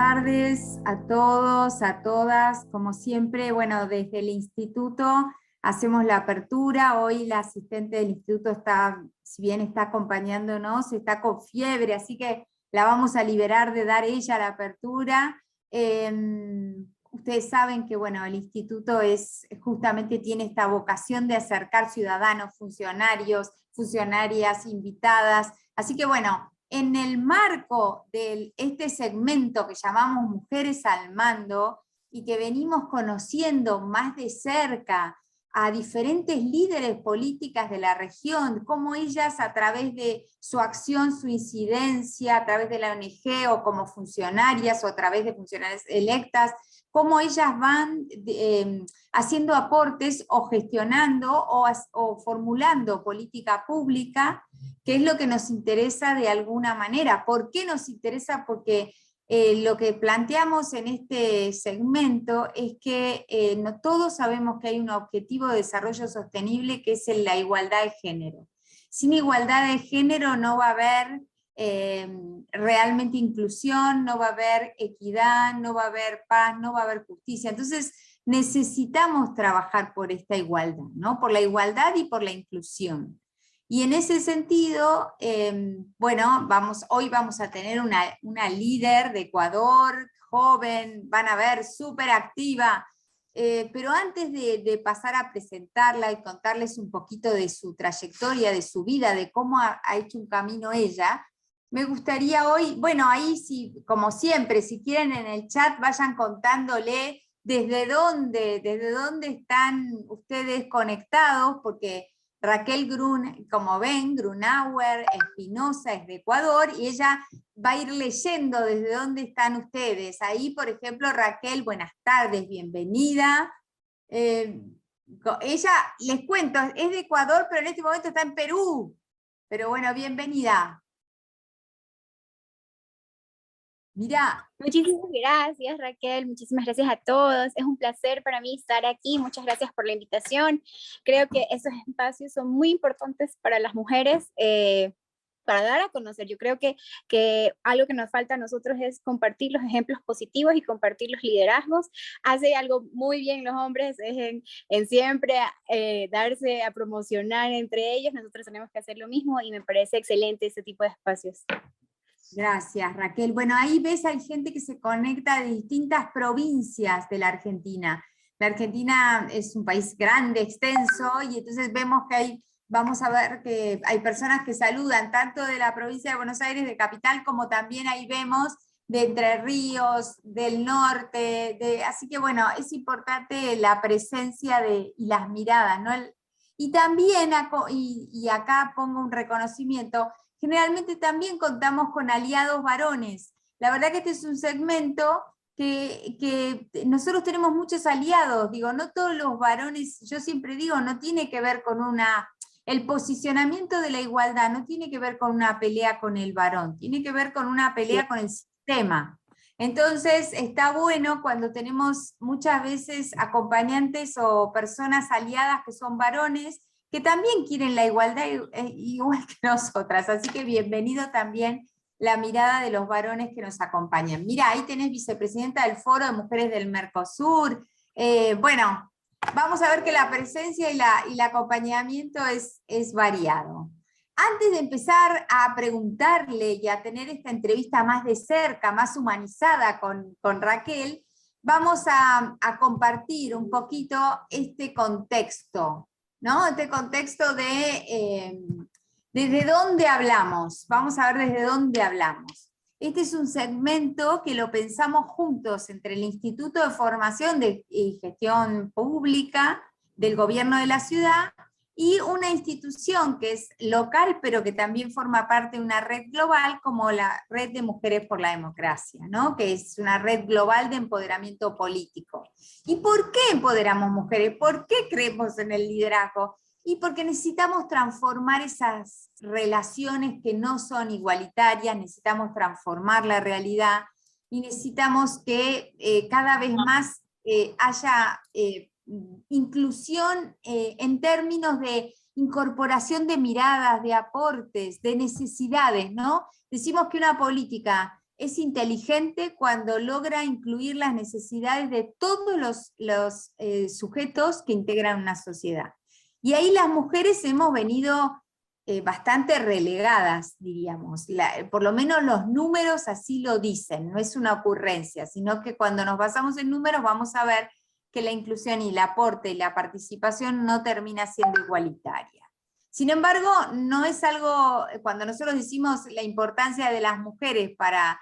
tardes a todos, a todas. Como siempre, bueno, desde el instituto hacemos la apertura. Hoy la asistente del instituto está, si bien está acompañándonos, está con fiebre, así que la vamos a liberar de dar ella la apertura. Ustedes saben que bueno, el instituto justamente tiene esta vocación de acercar ciudadanos, funcionarios, funcionarias, invitadas. Así que bueno, en el marco de este segmento que llamamos Mujeres al Mando, y que venimos conociendo más de cerca a diferentes líderes políticas de la región, cómo ellas a través de su acción, su incidencia, a través de la ONG o como funcionarias o a través de funcionarias electas, cómo ellas van haciendo aportes o gestionando o formulando política pública, que es lo que nos interesa de alguna manera. ¿Por qué nos interesa? Porque lo que planteamos en este segmento es que no todos sabemos que hay un objetivo de desarrollo sostenible que es la igualdad de género. Sin igualdad de género no va a haber realmente inclusión, no va a haber equidad, no va a haber paz, no va a haber justicia. Entonces necesitamos trabajar por esta igualdad, ¿no? Por la igualdad y por la inclusión. Y en ese sentido, bueno, hoy vamos a tener una líder de Ecuador, joven, van a ver, súper activa, pero antes de pasar a presentarla y contarles un poquito de su trayectoria, de su vida, de cómo ha hecho un camino ella, me gustaría hoy, bueno, ahí sí, como siempre, si quieren en el chat vayan contándole desde dónde están ustedes conectados, porque Raquel como ven, Grunauer Espinosa es de Ecuador, y ella va a ir leyendo desde dónde están ustedes. Ahí, por ejemplo, Raquel, buenas tardes, bienvenida. Ella, les cuento, es de Ecuador, pero en este momento está en Perú. Pero bueno, bienvenida. Mirá. Muchísimas gracias, Raquel, muchísimas gracias a todos. Es un placer para mí estar aquí. Muchas gracias por la invitación. Creo que esos espacios son muy importantes para las mujeres, para dar a conocer. Yo creo que algo que nos falta a nosotros es compartir los ejemplos positivos y compartir los liderazgos. Hace algo muy bien los hombres, es en siempre darse a promocionar entre ellos. Nosotros tenemos que hacer lo mismo y me parece excelente ese tipo de espacios. Gracias, Raquel. Bueno, ahí ves, hay gente que se conecta de distintas provincias de la Argentina. La Argentina es un país grande, extenso, y entonces vemos que vamos a ver que hay personas que saludan tanto de la provincia de Buenos Aires, de Capital, como también ahí vemos de Entre Ríos, del norte, así que bueno, es importante la presencia y las miradas, ¿no? Y también, y acá pongo un reconocimiento, generalmente también contamos con aliados varones. La verdad que este es un segmento que nosotros tenemos muchos aliados, digo, no todos los varones, yo siempre digo, no tiene que ver con el posicionamiento de la igualdad no tiene que ver con una pelea con el varón, tiene que ver con una pelea con el sistema. Entonces está bueno cuando tenemos muchas veces acompañantes o personas aliadas que son varones, que también quieren la igualdad igual que nosotras, así que bienvenido también la mirada de los varones que nos acompañan. Mira, ahí tenés vicepresidenta del Foro de Mujeres del Mercosur. Bueno, vamos a ver que la presencia y el acompañamiento es variado. Antes de empezar a preguntarle y a tener esta entrevista más de cerca, más humanizada con Raquel, vamos a compartir un poquito este contexto, ¿no? Este contexto de desde dónde hablamos. Vamos a ver desde dónde hablamos. Este es un segmento que lo pensamos juntos entre el Instituto de Formación y Gestión Pública del Gobierno de la Ciudad y una institución que es local, pero que también forma parte de una red global como la Red de Mujeres por la Democracia, ¿no? Que es una red global de empoderamiento político. ¿Y por qué empoderamos mujeres? ¿Por qué creemos en el liderazgo? Y porque necesitamos transformar esas relaciones que no son igualitarias, necesitamos transformar la realidad, y necesitamos que cada vez más haya inclusión en términos de incorporación de miradas, de aportes, de necesidades, ¿no? Decimos que una política es inteligente cuando logra incluir las necesidades de todos los sujetos que integran una sociedad. Y ahí las mujeres hemos venido bastante relegadas, diríamos. Por lo menos los números así lo dicen, no es una ocurrencia, sino que cuando nos basamos en números vamos a ver que la inclusión y el aporte y la participación no termina siendo igualitaria. Sin embargo, no es algo, cuando nosotros decimos la importancia de las mujeres para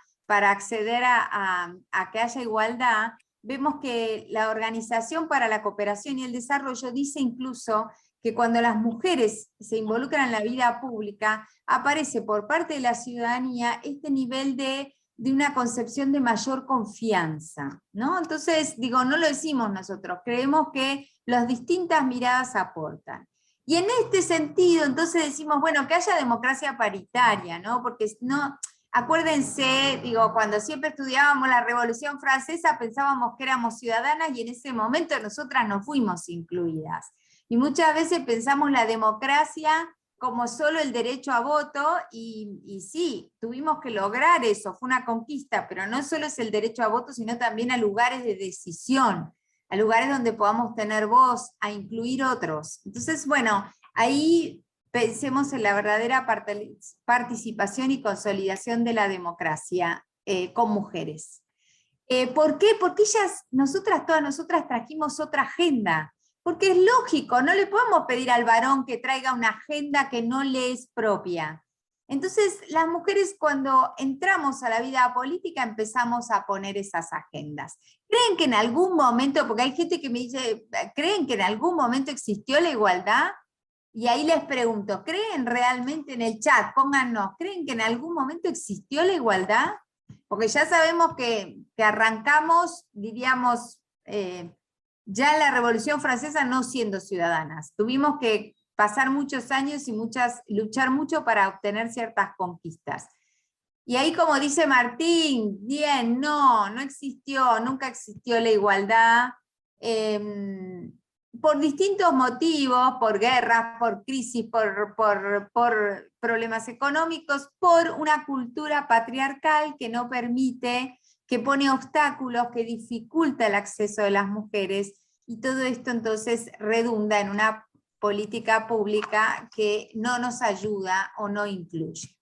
acceder a que haya igualdad, vemos que la Organización para la Cooperación y el Desarrollo dice incluso que cuando las mujeres se involucran en la vida pública, aparece por parte de la ciudadanía este nivel de una concepción de mayor confianza, ¿no? Entonces, digo, no lo decimos nosotros, creemos que las distintas miradas aportan. Y en este sentido, entonces decimos, bueno, que haya democracia paritaria, ¿no? Porque no, acuérdense, digo, cuando siempre estudiábamos la Revolución Francesa, pensábamos que éramos ciudadanas y en ese momento nosotras no fuimos incluidas. Y muchas veces pensamos la democracia como solo el derecho a voto, y sí, tuvimos que lograr eso, fue una conquista, pero no solo es el derecho a voto, sino también a lugares de decisión, a lugares donde podamos tener voz, a incluir otros. Entonces, bueno, ahí pensemos en la verdadera participación y consolidación de la democracia con mujeres. ¿Por qué? Porque todas nosotras trajimos otra agenda. Porque es lógico, no le podemos pedir al varón que traiga una agenda que no le es propia. Entonces, las mujeres cuando entramos a la vida política empezamos a poner esas agendas. ¿Creen que en algún momento, porque hay gente que me dice, ¿creen que en algún momento existió la igualdad? Y ahí les pregunto, ¿creen realmente en el chat? Pónganos, ¿creen que en algún momento existió la igualdad? Porque ya sabemos que arrancamos, diríamos, ya en la Revolución Francesa no siendo ciudadanas. Tuvimos que pasar muchos años y luchar mucho para obtener ciertas conquistas. Y ahí, como dice Martín, bien, no existió, nunca existió la igualdad, por distintos motivos, por guerras, por crisis, por problemas económicos, por una cultura patriarcal que no permite, que pone obstáculos, que dificulta el acceso de las mujeres, y todo esto entonces redunda en una política pública que no nos ayuda o no incluye.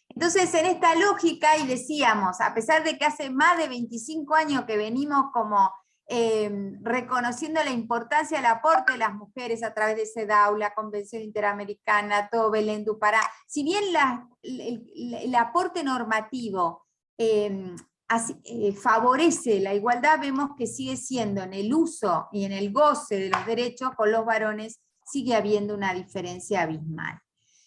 Entonces, en esta lógica, y decíamos, a pesar de que hace más de 25 años que venimos como reconociendo la importancia del aporte de las mujeres a través de CEDAW, la Convención Interamericana, todo Belén do Pará, si bien el aporte normativo favorece la igualdad, vemos que sigue siendo en el uso y en el goce de los derechos con los varones, sigue habiendo una diferencia abismal.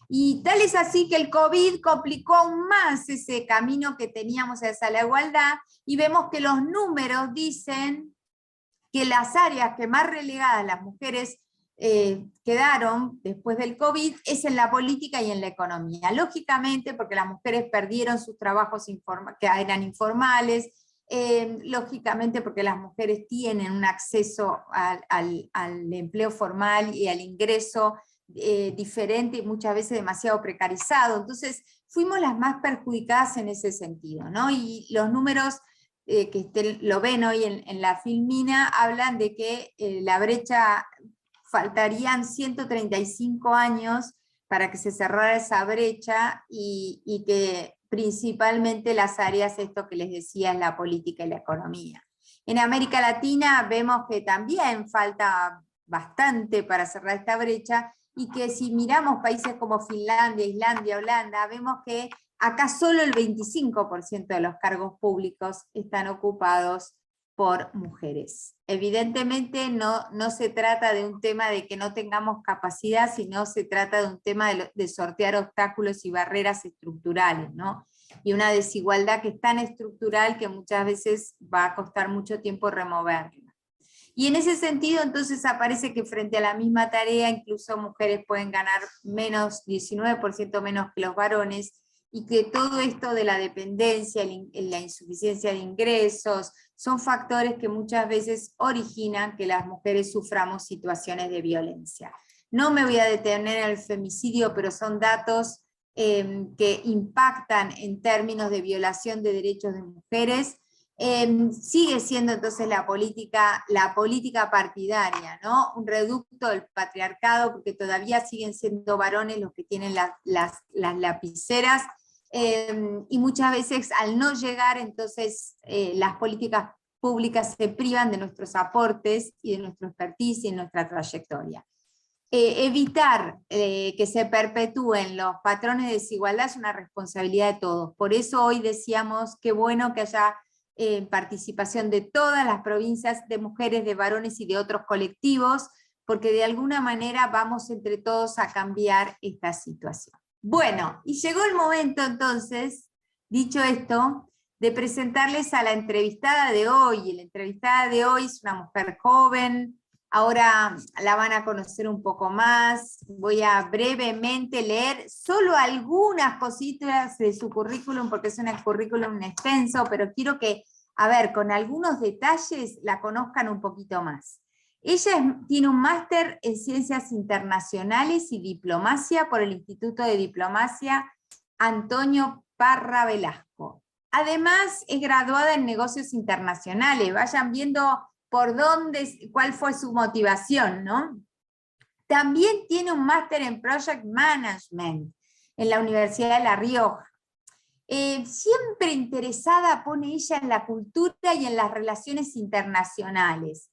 Y tal es así que el COVID complicó aún más ese camino que teníamos hacia la igualdad, y vemos que los números dicen que las áreas que más relegadas las mujeres quedaron después del COVID es en la política y en la economía. Lógicamente, porque las mujeres perdieron sus trabajos que eran informales, lógicamente porque las mujeres tienen un acceso al empleo formal y al ingreso diferente y muchas veces demasiado precarizado. Entonces, fuimos las más perjudicadas en ese sentido, ¿no? Y los números que lo ven hoy en la Filmina, hablan de que la brecha, faltarían 135 años para que se cerrara esa brecha, y que principalmente las áreas, esto que les decía, es la política y la economía. En América Latina vemos que también falta bastante para cerrar esta brecha, y que si miramos países como Finlandia, Islandia, Holanda, vemos que acá solo el 25% de los cargos públicos están ocupados por mujeres. Evidentemente no se trata de un tema de que no tengamos capacidad, sino se trata de un tema de sortear obstáculos y barreras estructurales, ¿no? Y una desigualdad que es tan estructural que muchas veces va a costar mucho tiempo removerla. Y en ese sentido, entonces aparece que frente a la misma tarea, incluso mujeres pueden ganar 19% menos que los varones, y que todo esto de la dependencia, la insuficiencia de ingresos, son factores que muchas veces originan que las mujeres suframos situaciones de violencia. No me voy a detener en el femicidio, pero son datos que impactan en términos de violación de derechos de mujeres. Sigue siendo entonces la política partidaria, ¿no? Un reducto del patriarcado, porque todavía siguen siendo varones los que tienen las lapiceras, y muchas veces al no llegar, entonces las políticas públicas se privan de nuestros aportes y de nuestra expertise y nuestra trayectoria. Evitar que se perpetúen los patrones de desigualdad es una responsabilidad de todos. Por eso hoy decíamos qué bueno que haya participación de todas las provincias, de mujeres, de varones y de otros colectivos, porque de alguna manera vamos entre todos a cambiar esta situación. Bueno, y llegó el momento entonces, dicho esto, de presentarles a la entrevistada de hoy. La entrevistada de hoy es una mujer joven, ahora la van a conocer un poco más. Voy a brevemente leer solo algunas cositas de su currículum, porque es un currículum extenso, pero quiero que, a ver, con algunos detalles la conozcan un poquito más. Ella tiene un máster en Ciencias Internacionales y Diplomacia por el Instituto de Diplomacia Antonio Parra Velasco. Además, es graduada en Negocios Internacionales. Vayan viendo por dónde, cuál fue su motivación, ¿no? También tiene un máster en Project Management en la Universidad de La Rioja. Siempre interesada, pone ella, en la cultura y en las relaciones internacionales.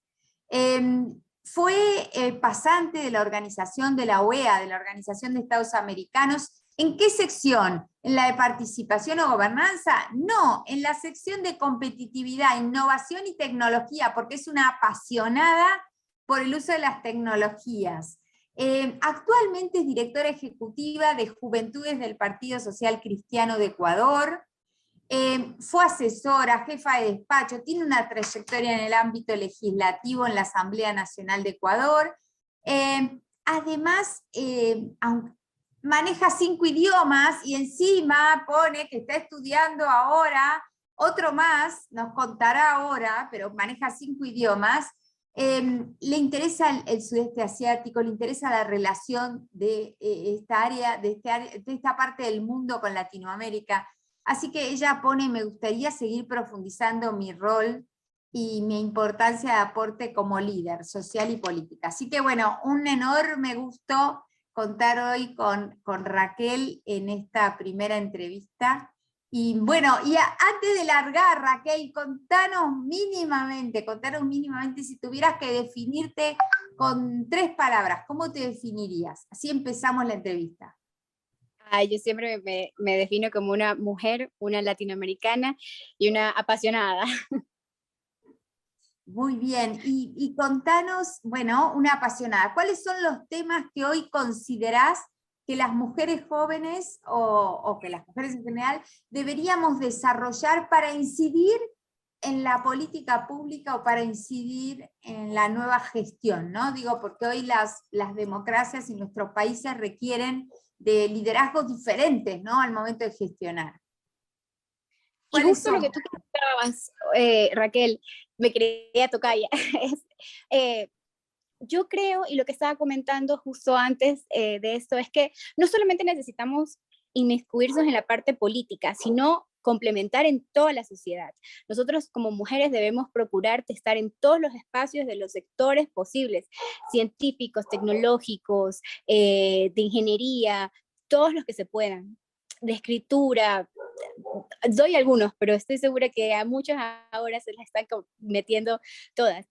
Fue pasante de la organización de la OEA, de la Organización de Estados Americanos. ¿En qué sección? ¿En la de participación o gobernanza? No, en la sección de competitividad, innovación y tecnología, porque es una apasionada por el uso de las tecnologías. Actualmente es directora ejecutiva de Juventudes del Partido Social Cristiano de Ecuador. Fue asesora, jefa de despacho, tiene una trayectoria en el ámbito legislativo en la Asamblea Nacional de Ecuador. Además, maneja 5 idiomas y encima pone que está estudiando ahora otro más, nos contará ahora, pero maneja 5 idiomas. Le interesa el sudeste asiático, le interesa la relación de esta área, de esta parte del mundo con Latinoamérica. Así que ella pone, me gustaría seguir profundizando mi rol y mi importancia de aporte como líder social y política. Así que bueno, un enorme gusto contar hoy con Raquel en esta primera entrevista. Y bueno, antes de largar, Raquel, contanos mínimamente, si tuvieras que definirte con 3 palabras, ¿cómo te definirías? Así empezamos la entrevista. Yo siempre me defino como una mujer, una latinoamericana y una apasionada. Muy bien, y contanos, bueno, una apasionada, ¿cuáles son los temas que hoy considerás que las mujeres jóvenes, o que las mujeres en general, deberíamos desarrollar para incidir en la política pública o para incidir en la nueva gestión, ¿no? Digo, porque hoy las democracias y nuestros países requieren de liderazgos diferentes, ¿no? Al momento de gestionar. Y justo lo que tú comentabas, Raquel, me quería tocar ya, yo creo, y lo que estaba comentando justo antes de esto, es que no solamente necesitamos inmiscuirnos en la parte política, sino complementar en toda la sociedad. Nosotros como mujeres debemos procurar estar en todos los espacios de los sectores posibles, científicos, tecnológicos, de ingeniería, todos los que se puedan, de escritura. Doy algunos, pero estoy segura que a muchos ahora se las están metiendo todas.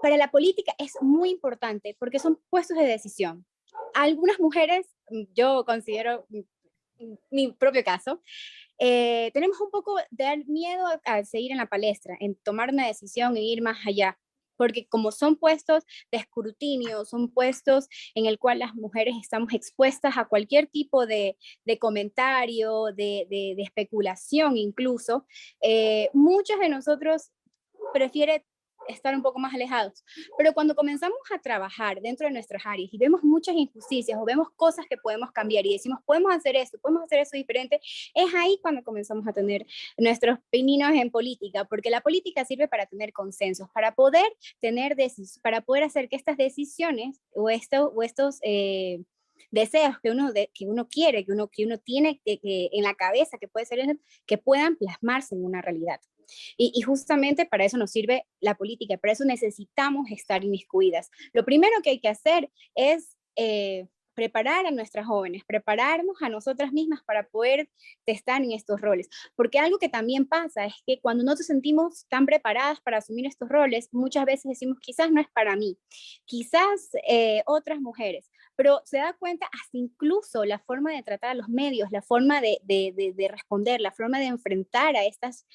Para la política es muy importante porque son puestos de decisión. Algunas mujeres, yo considero mi propio caso, tenemos un poco de miedo a seguir en la palestra, en tomar una decisión e ir más allá, porque como son puestos de escrutinio, son puestos en el cual las mujeres estamos expuestas a cualquier tipo de comentario, de especulación incluso, muchos de nosotros prefieren estar un poco más alejados. Pero cuando comenzamos a trabajar dentro de nuestras áreas y vemos muchas injusticias o vemos cosas que podemos cambiar y decimos, podemos hacer eso diferente, es ahí cuando comenzamos a tener nuestros pininos en política, porque la política sirve para tener consensos, para poder hacer que estas decisiones o estos deseos que uno quiere, que uno tiene en la cabeza, que puede ser, que puedan plasmarse en una realidad. Y justamente para eso nos sirve la política, para eso necesitamos estar inmiscuidas. Lo primero que hay que hacer es preparar a nuestras jóvenes, prepararnos a nosotras mismas para poder estar en estos roles. Porque algo que también pasa es que cuando no nos sentimos tan preparadas para asumir estos roles, muchas veces decimos, quizás no es para mí, quizás otras mujeres, pero se da cuenta hasta incluso la forma de tratar a los medios, la forma de responder, la forma de enfrentar a estas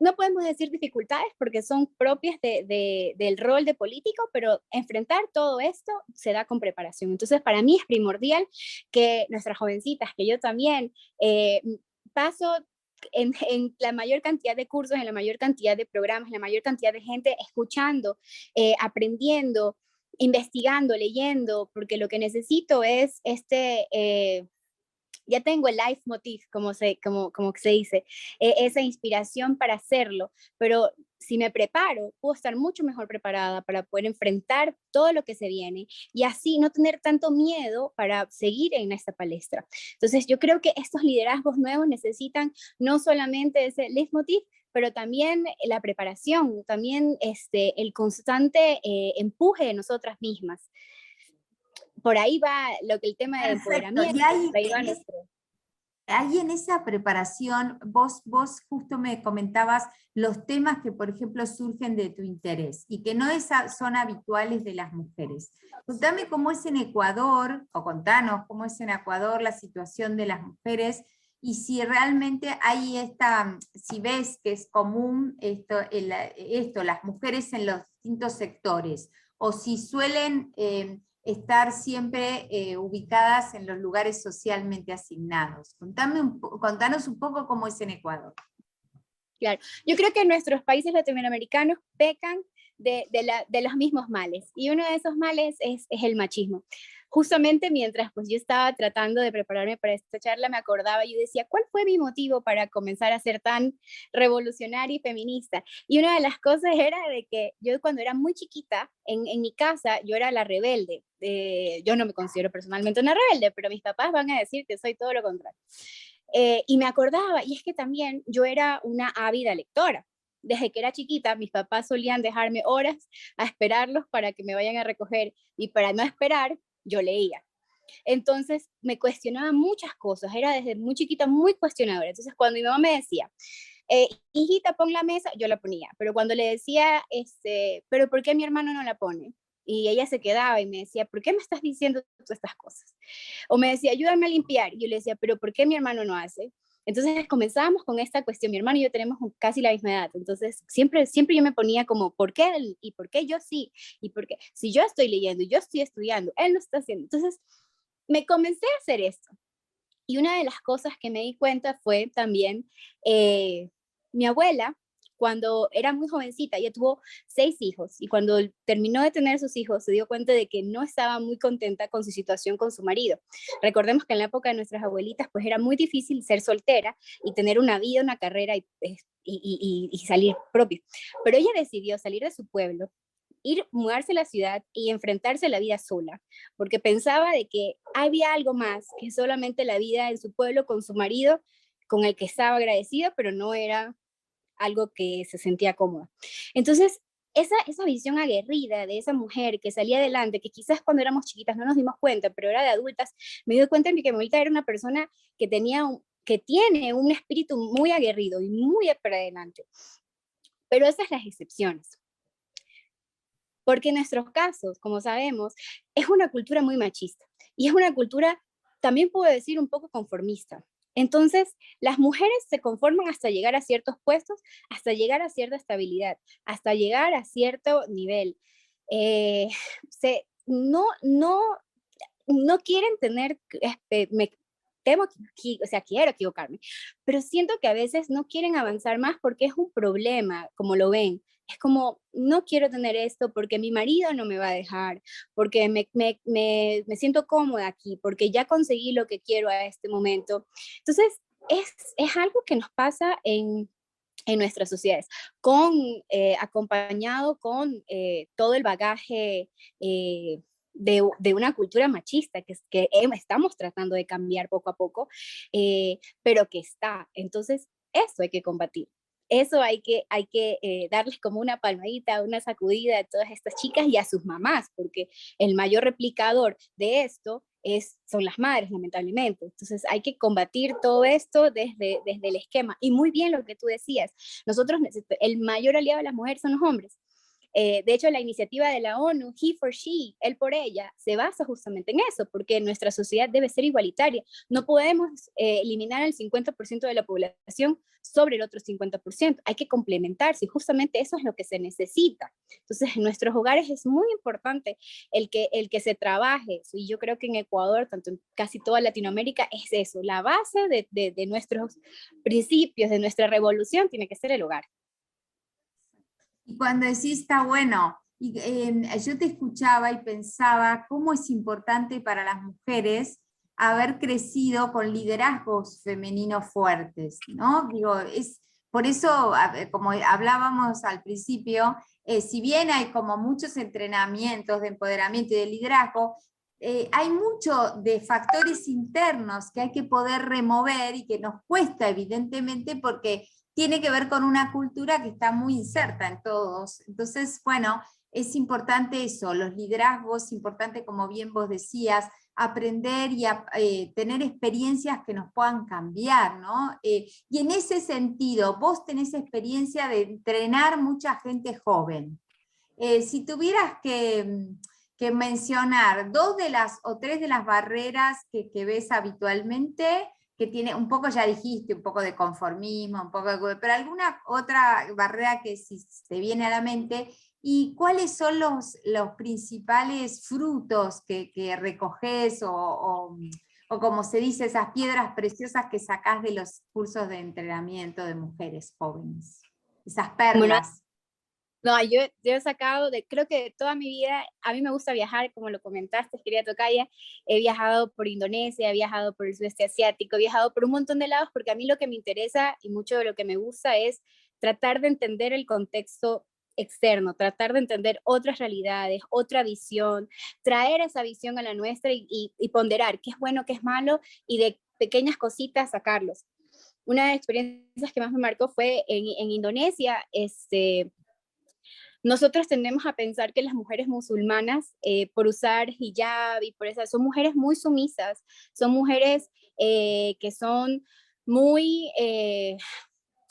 no podemos decir dificultades porque son propias del rol de político, pero enfrentar todo esto se da con preparación. Entonces, para mí es primordial que nuestras jovencitas, que yo también paso en la mayor cantidad de cursos, en la mayor cantidad de programas, en la mayor cantidad de gente escuchando, aprendiendo, investigando, leyendo, porque lo que necesito es ya tengo el leitmotiv, como se dice, esa inspiración para hacerlo, pero si me preparo, puedo estar mucho mejor preparada para poder enfrentar todo lo que se viene y así no tener tanto miedo para seguir en esta palestra. Entonces yo creo que estos liderazgos nuevos necesitan no solamente ese leitmotiv, pero también la preparación, también el constante empuje de nosotras mismas. Por ahí va el tema de Perfecto. empoderamiento, Y hay, por ahí va nuestro... ahí en esa preparación, vos justo me comentabas los temas que, por ejemplo, surgen de tu interés y que no son habituales de las mujeres. Contame cómo es en Ecuador, o contanos cómo es en Ecuador la situación de las mujeres y si realmente hay si ves que es común las mujeres en los distintos sectores, o si suelen estar siempre ubicadas en los lugares socialmente asignados. Contanos un poco cómo es en Ecuador. Claro, yo creo que nuestros países latinoamericanos pecan de los mismos males, y uno de esos males es el machismo. Justamente mientras pues yo estaba tratando de prepararme para esta charla, me acordaba y yo decía, ¿cuál fue mi motivo para comenzar a ser tan revolucionaria y feminista? Y una de las cosas era de que yo cuando era muy chiquita, en mi casa, yo era la rebelde. Yo no me considero personalmente una rebelde, pero mis papás van a decir que soy todo lo contrario. Y me acordaba, y es que también yo era una ávida lectora. Desde que era chiquita, mis papás solían dejarme horas a esperarlos para que me vayan a recoger, y para no esperar, yo leía. Entonces me cuestionaba muchas cosas, era desde muy chiquita muy cuestionadora. Entonces cuando mi mamá me decía, hijita, pon la mesa, yo la ponía. Pero cuando le decía, pero ¿por qué mi hermano no la pone? Y ella se quedaba y me decía, ¿por qué me estás diciendo todas estas cosas? O me decía, ayúdame a limpiar. Y yo le decía, pero ¿por qué mi hermano no hace? Entonces comenzábamos con esta cuestión. Mi hermano y yo tenemos casi la misma edad. Entonces siempre yo me ponía como, ¿por qué él? ¿Y por qué yo sí? ¿Y por qué? Si yo estoy leyendo y yo estoy estudiando, él no está haciendo. Entonces me comencé a hacer esto. Y una de las cosas que me di cuenta fue también mi abuela, cuando era muy jovencita, ella tuvo 6 hijos, y cuando terminó de tener sus hijos se dio cuenta de que no estaba muy contenta con su situación con su marido. Recordemos que en la época de nuestras abuelitas pues era muy difícil ser soltera y tener una vida, una carrera y salir propio. Pero ella decidió salir de su pueblo, mudarse a la ciudad y enfrentarse a la vida sola, porque pensaba de que había algo más que solamente la vida en su pueblo con su marido, con el que estaba agradecida, pero no era algo que se sentía cómoda. Entonces, esa visión aguerrida de esa mujer que salía adelante, que quizás cuando éramos chiquitas no nos dimos cuenta, pero era de adultas, me di cuenta de que mi abuelita era una persona que tiene un espíritu muy aguerrido y muy para adelante. Pero esas son las excepciones. Porque en nuestros casos, como sabemos, es una cultura muy machista y es una cultura, también puedo decir, un poco conformista. Entonces, las mujeres se conforman hasta llegar a ciertos puestos, hasta llegar a cierta estabilidad, hasta llegar a cierto nivel. No quieren tener, me temo, o sea, quiero equivocarme, pero siento que a veces no quieren avanzar más porque es un problema, como lo ven. Es como, no quiero tener esto porque mi marido no me va a dejar, porque me siento cómoda aquí, porque ya conseguí lo que quiero a este momento. Entonces, es algo que nos pasa en nuestras sociedades, acompañado con todo el bagaje de una cultura machista que estamos tratando de cambiar poco a poco, pero que está. Entonces, eso hay que combatir. Eso hay que darles como una palmadita, una sacudida a todas estas chicas y a sus mamás, porque el mayor replicador de esto son las madres, lamentablemente. Entonces hay que combatir todo esto desde el esquema. Y muy bien lo que tú decías, nosotros, el mayor aliado de las mujeres son los hombres. De hecho, la iniciativa de la ONU, He for She, él por ella, se basa justamente en eso, porque nuestra sociedad debe ser igualitaria. No podemos eliminar al 50% de la población sobre el otro 50%. Hay que complementarse y justamente eso es lo que se necesita. Entonces, en nuestros hogares es muy importante el que se trabaje eso. Y yo creo que en Ecuador, tanto en casi toda Latinoamérica, es eso. La base de nuestros principios, de nuestra revolución, tiene que ser el hogar. Y cuando decís está bueno, y, yo te escuchaba y pensaba cómo es importante para las mujeres haber crecido con liderazgos femeninos fuertes, ¿no? Digo, por eso, como hablábamos al principio, si bien hay como muchos entrenamientos de empoderamiento y de liderazgo, hay mucho de factores internos que hay que poder remover y que nos cuesta evidentemente porque tiene que ver con una cultura que está muy inserta en todos. Entonces, bueno, es importante eso, los liderazgos, importante, como bien vos decías, aprender y tener experiencias que nos puedan cambiar, ¿no? Y en ese sentido, vos tenés experiencia de entrenar mucha gente joven. Si tuvieras que mencionar dos de las o tres de las barreras que ves habitualmente, que tiene, un poco ya dijiste, un poco de conformismo, un poco pero alguna otra barrera que si te viene a la mente, y cuáles son los principales frutos que recoges o como se dice, esas piedras preciosas que sacás de los cursos de entrenamiento de mujeres jóvenes, esas Bueno, perlas. no, yo he sacado creo que de toda mi vida, a mí me gusta viajar, como lo comentaste, querida Tocaya, he viajado por Indonesia, he viajado por el sudeste asiático, he viajado por un montón de lados, porque a mí lo que me interesa y mucho de lo que me gusta es tratar de entender el contexto externo, tratar de entender otras realidades, otra visión, traer esa visión a la nuestra y ponderar qué es bueno, qué es malo, y de pequeñas cositas sacarlos. Una de las experiencias que más me marcó fue en Indonesia. Nosotros tendemos a pensar que las mujeres musulmanas, por usar hijab y por eso, son mujeres muy sumisas, son mujeres que son muy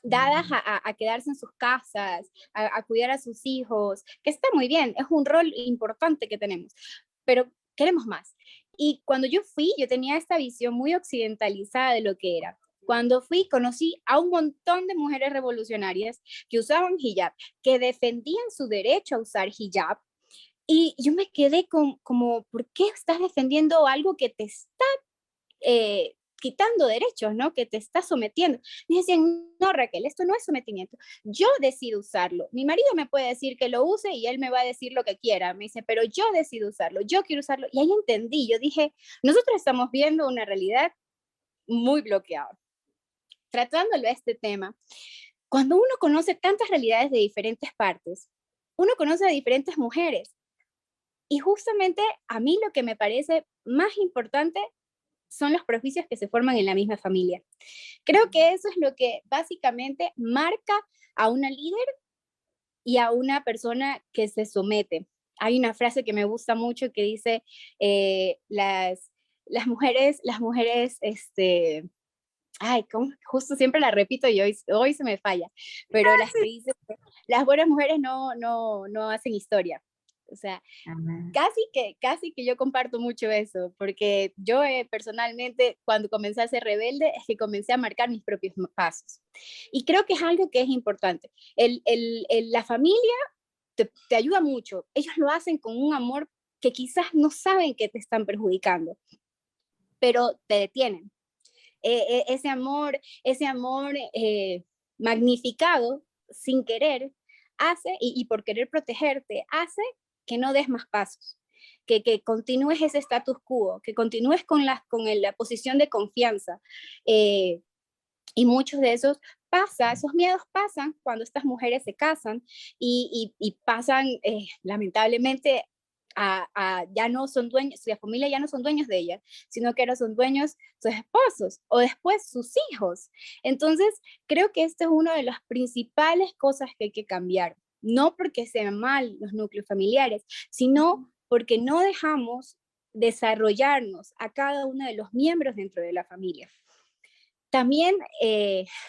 dadas a quedarse en sus casas, a cuidar a sus hijos, que está muy bien, es un rol importante que tenemos, pero queremos más. Y cuando yo fui, yo tenía esta visión muy occidentalizada de lo que era. Cuando fui, conocí a un montón de mujeres revolucionarias que usaban hijab, que defendían su derecho a usar hijab, y yo me quedé como, ¿por qué estás defendiendo algo que te está quitando derechos, ¿no? Que te está sometiendo? Y decían, no, Raquel, esto no es sometimiento. Yo decido usarlo. Mi marido me puede decir que lo use y él me va a decir lo que quiera. Me dice, pero yo decido usarlo, yo quiero usarlo. Y ahí entendí, yo dije, nosotros estamos viendo una realidad muy bloqueada. Tratándolo a este tema, cuando uno conoce tantas realidades de diferentes partes, uno conoce a diferentes mujeres. Y justamente a mí lo que me parece más importante son los prejuicios que se forman en la misma familia. Creo que eso es lo que básicamente marca a una líder y a una persona que se somete. Hay una frase que me gusta mucho que dice, las mujeres, ay, justo siempre la repito y hoy se me falla, pero las que dicen, las buenas mujeres no hacen historia. O sea, casi que yo comparto mucho eso, porque yo personalmente cuando comencé a ser rebelde es que comencé a marcar mis propios pasos. Y creo que es algo que es importante. La familia te ayuda mucho. Ellos lo hacen con un amor que quizás no saben que te están perjudicando, pero te detienen. Ese amor magnificado sin querer hace, y por querer protegerte, hace que no des más pasos, que continúes ese status quo, que continúes con la posición de confianza. Y muchos de esos miedos pasan cuando estas mujeres se casan y pasan, lamentablemente, ya no son dueños, su familia ya no son dueños de ella, sino que ahora son dueños sus esposos o después sus hijos. Entonces, creo que esto es una de las principales cosas que hay que cambiar, no porque sean mal los núcleos familiares, sino porque no dejamos desarrollarnos a cada uno de los miembros dentro de la familia. También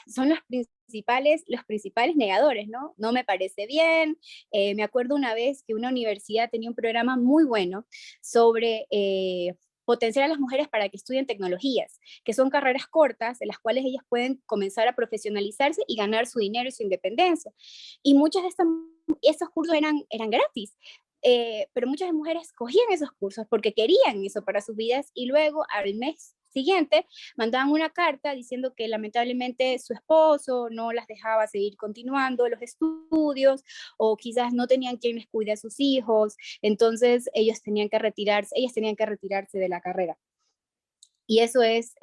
son los principales negadores, ¿no? No me parece bien. Me acuerdo una vez que una universidad tenía un programa muy bueno sobre potenciar a las mujeres para que estudien tecnologías, que son carreras cortas en las cuales ellas pueden comenzar a profesionalizarse y ganar su dinero y su independencia. Y muchos de estos cursos eran gratis. Pero muchas mujeres cogían esos cursos porque querían eso para sus vidas y luego al mes siguiente mandaban una carta diciendo que lamentablemente su esposo no las dejaba seguir continuando los estudios o quizás no tenían quien les cuide a sus hijos, entonces ellas tenían que retirarse de la carrera. Y eso es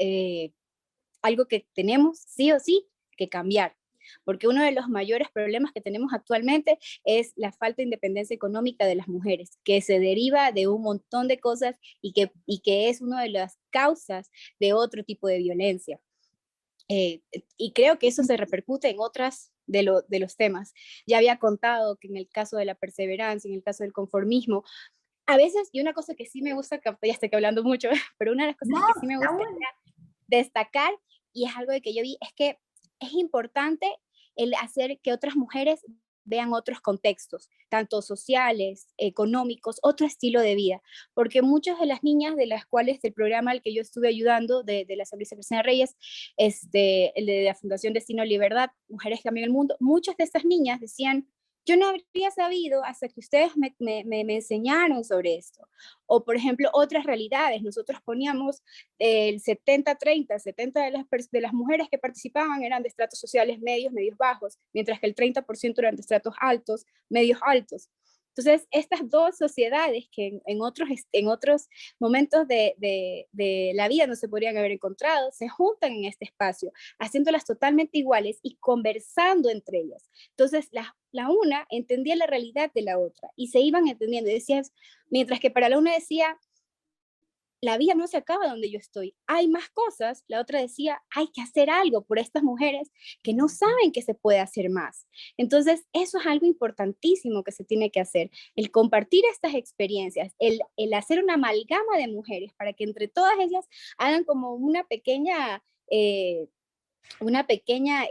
algo que tenemos sí o sí que cambiar, porque uno de los mayores problemas que tenemos actualmente es la falta de independencia económica de las mujeres, que se deriva de un montón de cosas y que es una de las causas de otro tipo de violencia. Y creo que eso se repercute en otras de los temas. Ya había contado que en el caso de la perseverancia, en el caso del conformismo, a veces, y una cosa que sí me gusta, que ya estoy hablando mucho, pero una de las cosas No, que sí me está gusta bueno. destacar, y es algo de que yo vi, es que es importante el hacer que otras mujeres vean otros contextos, tanto sociales, económicos, otro estilo de vida, porque muchas de las niñas de las cuales del programa al que yo estuve ayudando, de la Sonrisa Cristina Reyes, el de la Fundación Destino Libertad, Mujeres que Cambian el Mundo, muchas de estas niñas decían, yo no habría sabido hasta que ustedes me enseñaron sobre esto. O, por ejemplo, otras realidades. Nosotros poníamos el 70-30, 70 de las mujeres que participaban eran de estratos sociales medios, medios bajos, mientras que el 30% eran de estratos altos, medios altos. Entonces, estas dos sociedades que en otros momentos de la vida no se podrían haber encontrado, se juntan en este espacio, haciéndolas totalmente iguales y conversando entre ellas. Entonces, la una entendía la realidad de la otra y se iban entendiendo. Y decías, mientras que para la una decía, la vida no se acaba donde yo estoy, hay más cosas, la otra decía, hay que hacer algo por estas mujeres que no saben que se puede hacer más. Entonces, eso es algo importantísimo que se tiene que hacer, el compartir estas experiencias, el hacer una amalgama de mujeres para que entre todas ellas hagan como una pequeña, una pequeña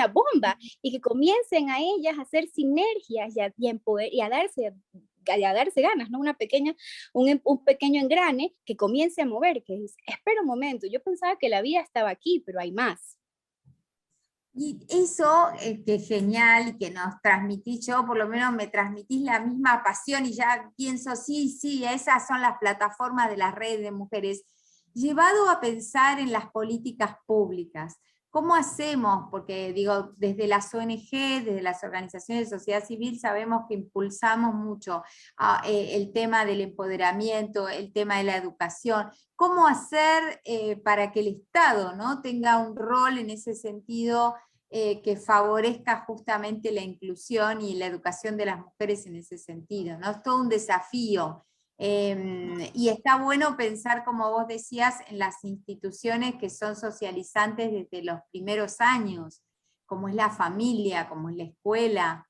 bomba y que comiencen a ellas a hacer sinergias y a darse ganas, ¿no? Un pequeño engrane que comience a mover, que es, espera un momento, yo pensaba que la vida estaba aquí, pero hay más. Y eso, que es genial y que nos transmitís, yo por lo menos me transmitís la misma pasión y ya pienso, sí, sí, esas son las plataformas de las redes de mujeres. Llevado a pensar en las políticas públicas, ¿cómo hacemos? Porque digo, desde las ONG, desde las organizaciones de sociedad civil, sabemos que impulsamos mucho el tema del empoderamiento, el tema de la educación. ¿Cómo hacer para que el Estado, ¿no?, tenga un rol en ese sentido que favorezca justamente la inclusión y la educación de las mujeres en ese sentido, ¿no? Es todo un desafío. Y está bueno pensar, como vos decías, en las instituciones que son socializantes desde los primeros años, como es la familia, como es la escuela.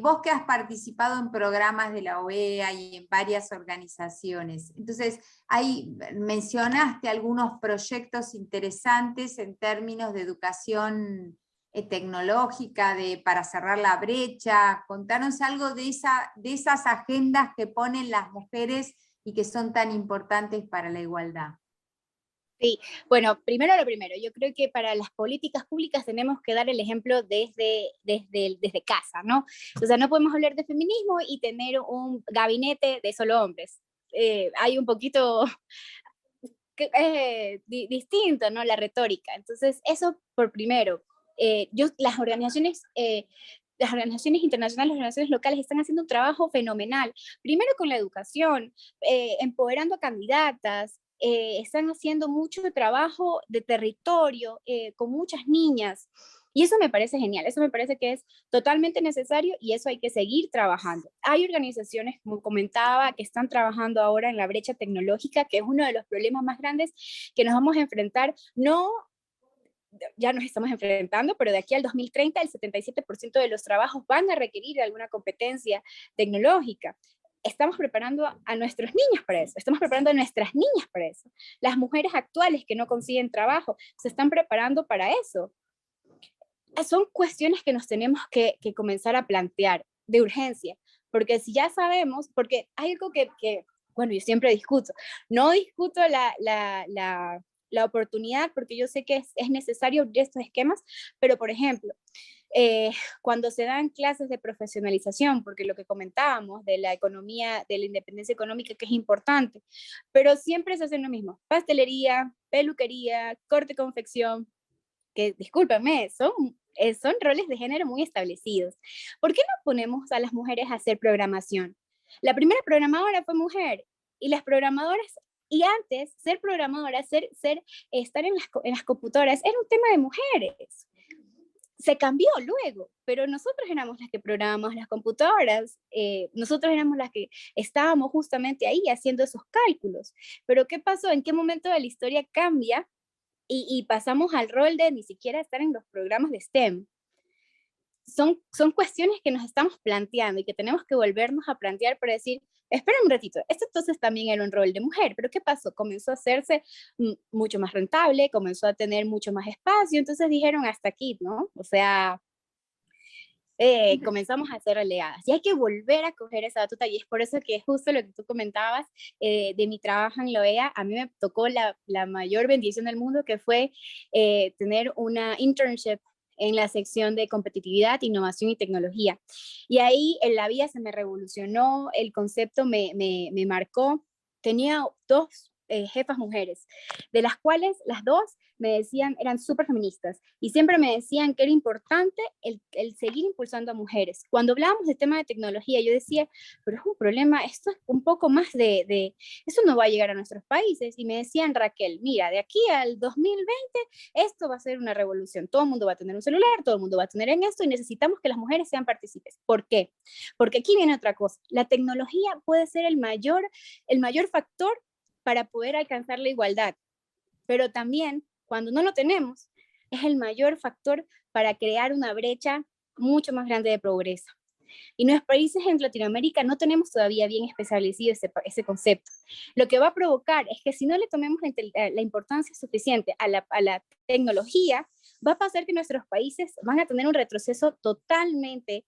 Vos que has participado en programas de la OEA y en varias organizaciones, entonces ahí mencionaste algunos proyectos interesantes en términos de educación tecnológica, para cerrar la brecha. Contanos algo de esas agendas que ponen las mujeres y que son tan importantes para la igualdad. Sí, bueno, primero lo primero, yo creo que para las políticas públicas tenemos que dar el ejemplo desde casa, ¿no? O sea, no podemos hablar de feminismo y tener un gabinete de solo hombres. Hay un poquito distinto, ¿no? La retórica. Entonces, eso por primero. Las organizaciones internacionales, las organizaciones locales están haciendo un trabajo fenomenal. Primero con la educación, empoderando a candidatas, están haciendo mucho trabajo de territorio con muchas niñas. Y eso me parece genial, eso me parece que es totalmente necesario y eso hay que seguir trabajando. Hay organizaciones, como comentaba, que están trabajando ahora en la brecha tecnológica, que es uno de los problemas más grandes que nos vamos a enfrentar, no ya nos estamos enfrentando, pero de aquí al 2030 el 77% de los trabajos van a requerir alguna competencia tecnológica. Estamos preparando a nuestros niños para eso, estamos preparando a nuestras niñas para eso. Las mujeres actuales que no consiguen trabajo se están preparando para eso. Son cuestiones que nos tenemos que comenzar a plantear de urgencia, porque si ya sabemos, porque hay algo bueno, yo siempre discuto, no discuto la oportunidad, porque yo sé que es necesario abrir estos esquemas, pero por ejemplo, cuando se dan clases de profesionalización, porque lo que comentábamos de la economía, de la independencia económica, que es importante, pero siempre se hace lo mismo, pastelería, peluquería, corte, confección, que discúlpame, son roles de género muy establecidos. ¿Por qué no ponemos a las mujeres a hacer programación? La primera programadora fue mujer y las programadoras, y antes ser programadora, estar en las computadoras era un tema de mujeres. Se cambió luego, pero nosotros éramos las que programábamos las computadoras, nosotros éramos las que estábamos justamente ahí haciendo esos cálculos. Pero ¿qué pasó? ¿En qué momento de la historia cambia y pasamos al rol de ni siquiera estar en los programas de STEM? Son cuestiones que nos estamos planteando y que tenemos que volvernos a plantear para decir, espera un ratito, esto entonces también era un rol de mujer, pero ¿qué pasó? Comenzó a hacerse mucho más rentable, comenzó a tener mucho más espacio, entonces dijeron hasta aquí, ¿no? O sea, comenzamos a ser relegadas. Y hay que volver a coger esa batuta, y es por eso que justo lo que tú comentabas de mi trabajo en la OEA, a mí me tocó la mayor bendición del mundo, que fue tener una internship en la sección de competitividad, innovación y tecnología. Y ahí en la vida se me revolucionó, el concepto me marcó. Tenía dos jefas mujeres, de las cuales las dos me decían, eran súper feministas, y siempre me decían que era importante el seguir impulsando a mujeres. Cuando hablábamos de tema de tecnología, yo decía, pero es un problema, esto es un poco más eso no va a llegar a nuestros países, y me decían, Raquel, mira, de aquí al 2020, esto va a ser una revolución, todo el mundo va a tener un celular, todo el mundo va a tener en esto, y necesitamos que las mujeres sean partícipes. ¿Por qué? Porque aquí viene otra cosa, la tecnología puede ser el mayor factor para poder alcanzar la igualdad, pero también cuando no lo tenemos, es el mayor factor para crear una brecha mucho más grande de pobreza. Y nuestros países en Latinoamérica no tenemos todavía bien establecido ese concepto. Lo que va a provocar es que si no le tomemos la importancia suficiente a la tecnología, va a pasar que nuestros países van a tener un retroceso totalmente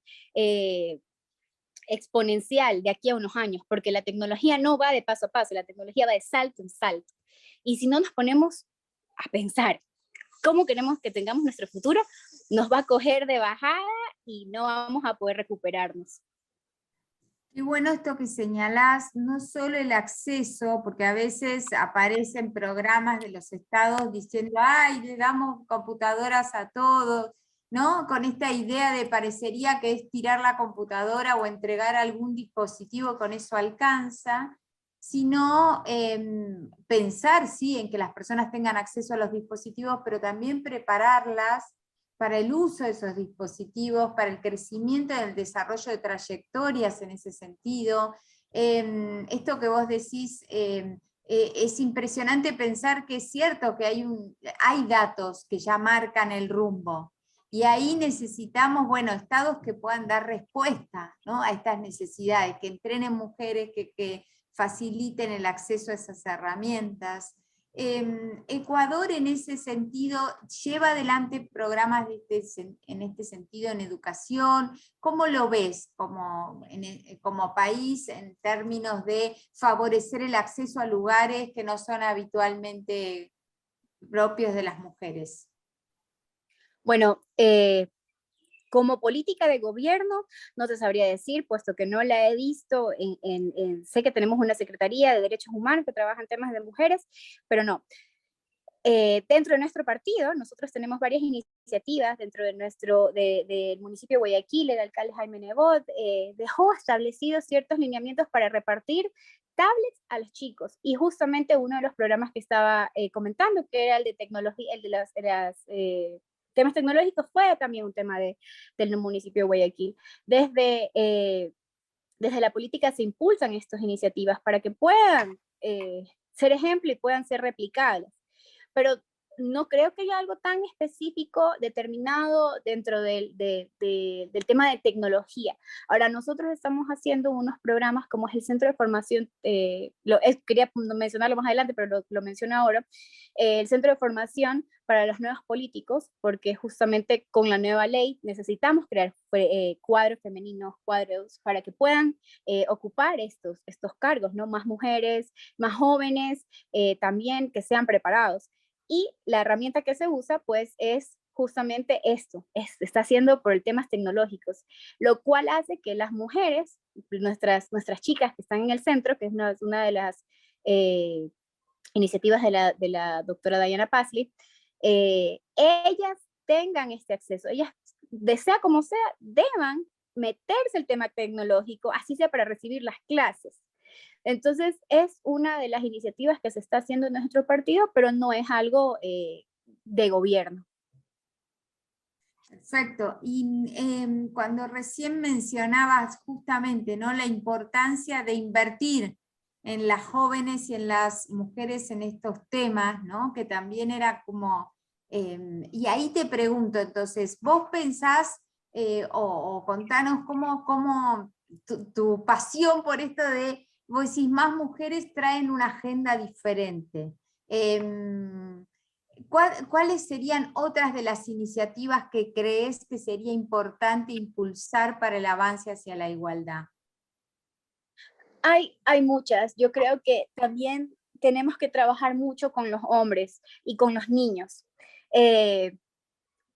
exponencial de aquí a unos años, porque la tecnología no va de paso a paso, la tecnología va de salto en salto. Y si no nos ponemos a pensar cómo queremos que tengamos nuestro futuro, nos va a coger de bajada y no vamos a poder recuperarnos. Y bueno, esto que señalás, no solo el acceso, porque a veces aparecen programas de los estados diciendo, ay, le damos computadoras a todos, ¿no? Con esta idea de parecería que es tirar la computadora o entregar algún dispositivo, con eso alcanza, sino pensar, sí, en que las personas tengan acceso a los dispositivos, pero también prepararlas para el uso de esos dispositivos, para el crecimiento y el desarrollo de trayectorias en ese sentido. Esto que vos decís, es impresionante pensar que es cierto que hay datos que ya marcan el rumbo, y ahí necesitamos, bueno, estados que puedan dar respuesta, ¿no?, a estas necesidades, que entrenen mujeres, que faciliten el acceso a esas herramientas. Ecuador en ese sentido lleva adelante programas en este sentido en educación. ¿Cómo lo ves como país en términos de favorecer el acceso a lugares que no son habitualmente propios de las mujeres? Bueno, como política de gobierno, no te sabría decir, puesto que no la he visto. Sé que tenemos una Secretaría de Derechos Humanos que trabaja en temas de mujeres, pero no. Dentro de nuestro partido, nosotros tenemos varias iniciativas dentro del municipio de Guayaquil. El alcalde Jaime Nebot dejó establecidos ciertos lineamientos para repartir tablets a los chicos, y justamente uno de los programas que estaba comentando, que era el de tecnología, el de las temas tecnológicos fue también un tema del municipio de Guayaquil. Desde la política se impulsan estas iniciativas para que puedan ser ejemplo y puedan ser replicadas. Pero no creo que haya algo tan específico determinado dentro del tema de tecnología. Ahora, nosotros estamos haciendo unos programas como es el Centro de Formación, quería mencionarlo más adelante, pero lo menciono ahora, el Centro de Formación para los nuevos políticos, porque justamente con la nueva ley necesitamos crear cuadros femeninos, cuadros para que puedan ocupar estos cargos, ¿no? Más mujeres, más jóvenes, también que sean preparados. Y la herramienta que se usa, pues, es justamente esto, está haciendo por temas tecnológicos, lo cual hace que las mujeres, nuestras chicas que están en el centro, que es una de las iniciativas de la doctora Diana Pasley, ellas tengan este acceso, ellas, sea como sea, deban meterse el tema tecnológico, así sea para recibir las clases. Entonces, es una de las iniciativas que se está haciendo en nuestro partido, pero no es algo de gobierno. Perfecto. Y cuando recién mencionabas justamente, ¿no?, la importancia de invertir en las jóvenes y en las mujeres en estos temas, ¿no?, que también era como... y ahí te pregunto, entonces, ¿vos pensás, o contanos cómo tu pasión por esto de, vos decís, más mujeres traen una agenda diferente? ¿Cuáles serían otras de las iniciativas que crees que sería importante impulsar para el avance hacia la igualdad? Hay muchas. Yo creo que también tenemos que trabajar mucho con los hombres y con los niños,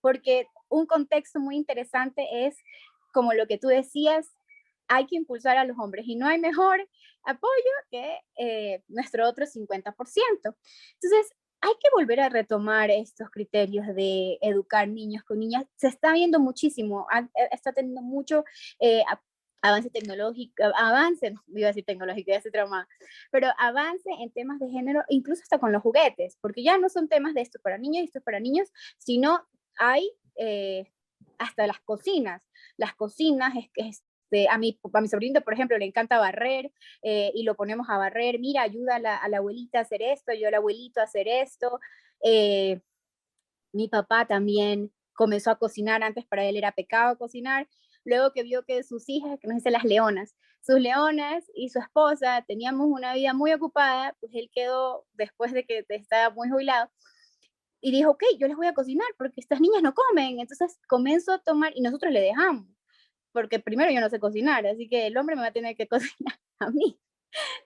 porque un contexto muy interesante es, como lo que tú decías, hay que impulsar a los hombres y no hay mejor apoyo que nuestro otro 50%. Entonces, hay que volver a retomar estos criterios de educar niños con niñas. Se está viendo muchísimo, está teniendo mucho avance tecnológico, iba a decir tecnológico, ya se trauma, pero avance en temas de género, incluso hasta con los juguetes, porque ya no son temas de esto para niños y esto para niños, sino hay hasta las cocinas. Las cocinas a mi sobrinito, por ejemplo, le encanta barrer y lo ponemos a barrer. Mira, ayuda a la abuelita a hacer esto, ayuda al abuelito a hacer esto. Mi papá también comenzó a cocinar, antes para él era pecado cocinar, luego que vio que sus hijas, que nos dice las leonas, sus leonas y su esposa teníamos una vida muy ocupada, pues él quedó, después de que estaba muy jubilado, y dijo, ok, yo les voy a cocinar porque estas niñas no comen. Entonces comenzó a tomar, y nosotros le dejamos, porque primero yo no sé cocinar, así que el hombre me va a tener que cocinar a mí.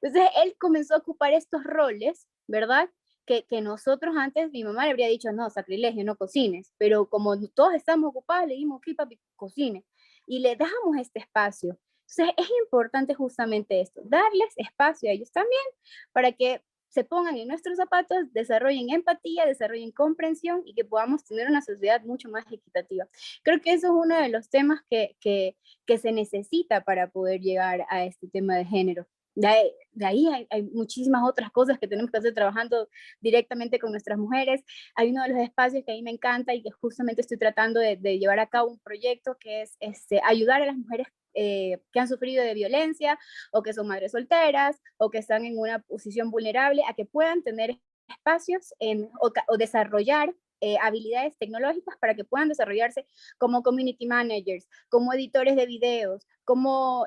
Entonces él comenzó a ocupar estos roles, ¿verdad? Que nosotros antes, mi mamá le habría dicho, no, sacrilegio, no cocines, pero como todos estamos ocupados, le dimos, ok, papi, cocine, y le damos este espacio. Entonces es importante justamente esto, darles espacio a ellos también, para que se pongan en nuestros zapatos, desarrollen empatía, desarrollen comprensión y que podamos tener una sociedad mucho más equitativa. Creo que eso es uno de los temas que se necesita para poder llegar a este tema de género. De ahí hay muchísimas otras cosas que tenemos que hacer trabajando directamente con nuestras mujeres. Hay uno de los espacios que a mí me encanta y que justamente estoy tratando de llevar a cabo un proyecto que es ayudar a las mujeres que han sufrido de violencia o que son madres solteras o que están en una posición vulnerable a que puedan tener espacios o desarrollar habilidades tecnológicas para que puedan desarrollarse como community managers, como editores de videos, como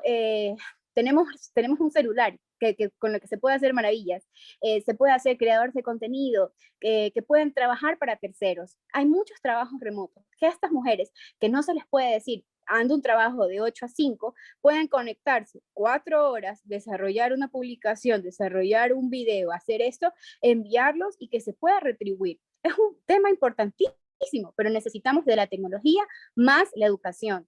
tenemos un celular con lo que se puede hacer maravillas, se puede hacer creadores de contenido, que pueden trabajar para terceros. Hay muchos trabajos remotos que a estas mujeres que no se les puede decir, ando un trabajo de 8 a 5, pueden conectarse 4 horas, desarrollar una publicación, desarrollar un video, hacer esto, enviarlos y que se pueda retribuir. Es un tema importantísimo, pero necesitamos de la tecnología más la educación.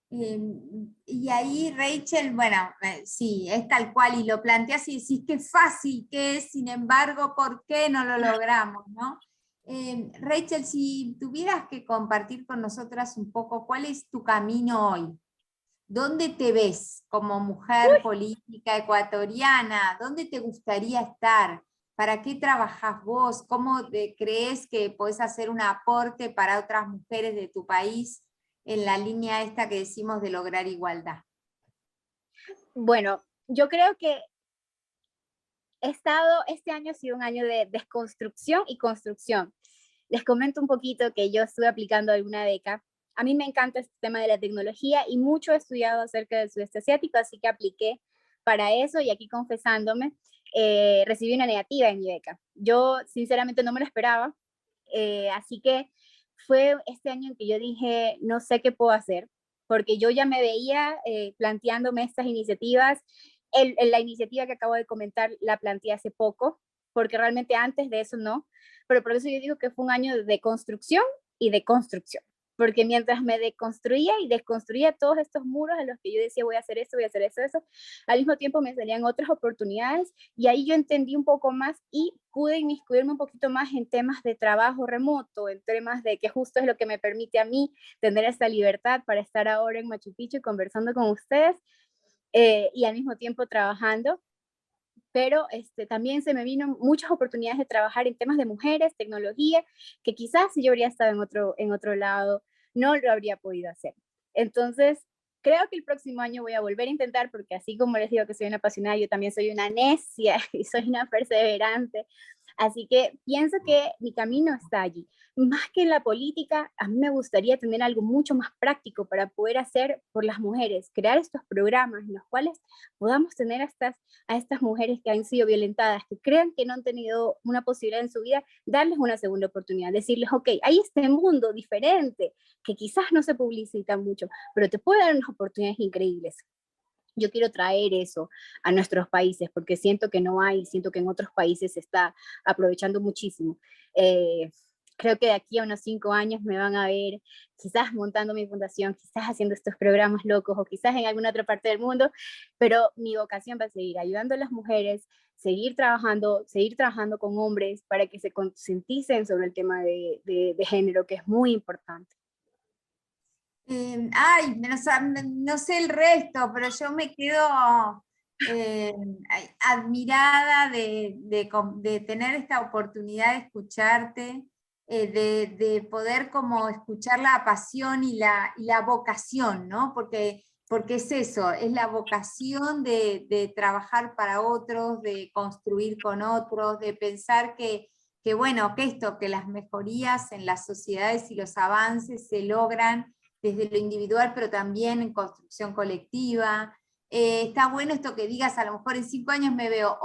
Y ahí, Rachel, bueno, sí, es tal cual, y lo planteas y decís qué fácil que es, sin embargo, ¿por qué no lo logramos, no? Rachel, si tuvieras que compartir con nosotras un poco, ¿cuál es tu camino hoy? ¿Dónde te ves como mujer política ecuatoriana? ¿Dónde te gustaría estar? ¿Para qué trabajás vos? ¿Cómo crees que podés hacer un aporte para otras mujeres de tu país en la línea esta que decimos de lograr igualdad? Bueno, yo creo que este año ha sido un año de desconstrucción y construcción. Les comento un poquito que yo estuve aplicando alguna beca. A mí me encanta este tema de la tecnología y mucho he estudiado acerca del sudeste asiático, así que apliqué para eso y aquí confesándome, recibí una negativa en mi beca. Yo sinceramente no me lo esperaba, así que fue este año en que yo dije, no sé qué puedo hacer, porque yo ya me veía planteándome estas iniciativas. La iniciativa que acabo de comentar la planteé hace poco, porque realmente antes de eso no, pero por eso yo digo que fue un año de construcción y de construcción, porque mientras me deconstruía y desconstruía todos estos muros en los que yo decía voy a hacer esto, voy a hacer eso, al mismo tiempo me salían otras oportunidades y ahí yo entendí un poco más y pude inmiscuirme un poquito más en temas de trabajo remoto, en temas de que justo es lo que me permite a mí tener esta libertad para estar ahora en Machu Picchu conversando con ustedes y al mismo tiempo trabajando, pero también se me vino muchas oportunidades de trabajar en temas de mujeres, tecnología, que quizás si yo habría estado en otro lado, no lo habría podido hacer. Entonces, creo que el próximo año voy a volver a intentar, porque así como les digo que soy una apasionada, yo también soy una necia y soy una perseverante. Así que pienso que mi camino está allí. Más que en la política, a mí me gustaría tener algo mucho más práctico para poder hacer por las mujeres, crear estos programas en los cuales podamos tener a estas mujeres que han sido violentadas, que crean que no han tenido una posibilidad en su vida, darles una segunda oportunidad, decirles, ok, hay este mundo diferente que quizás no se publicita mucho, pero te puede dar unas oportunidades increíbles. Yo quiero traer eso a nuestros países porque siento que no hay, siento que en otros países se está aprovechando muchísimo. Eh, Creo que de aquí a unos 5 años me van a ver quizás montando mi fundación, quizás haciendo estos programas locos o quizás en alguna otra parte del mundo, pero mi vocación va a seguir ayudando a las mujeres, seguir trabajando con hombres para que se concienticen sobre el tema de género, que es muy importante. Ay, no sé el resto, pero yo me quedo eh, admirada de tener esta oportunidad de escucharte, de poder como escuchar la pasión y la vocación, ¿no? Porque es eso, es la vocación de trabajar para otros, de construir con otros, de pensar que bueno, que esto, que las mejorías en las sociedades y los avances se logran desde lo individual, pero también en construcción colectiva. Está bueno esto que digas, a lo mejor en 5 años me veo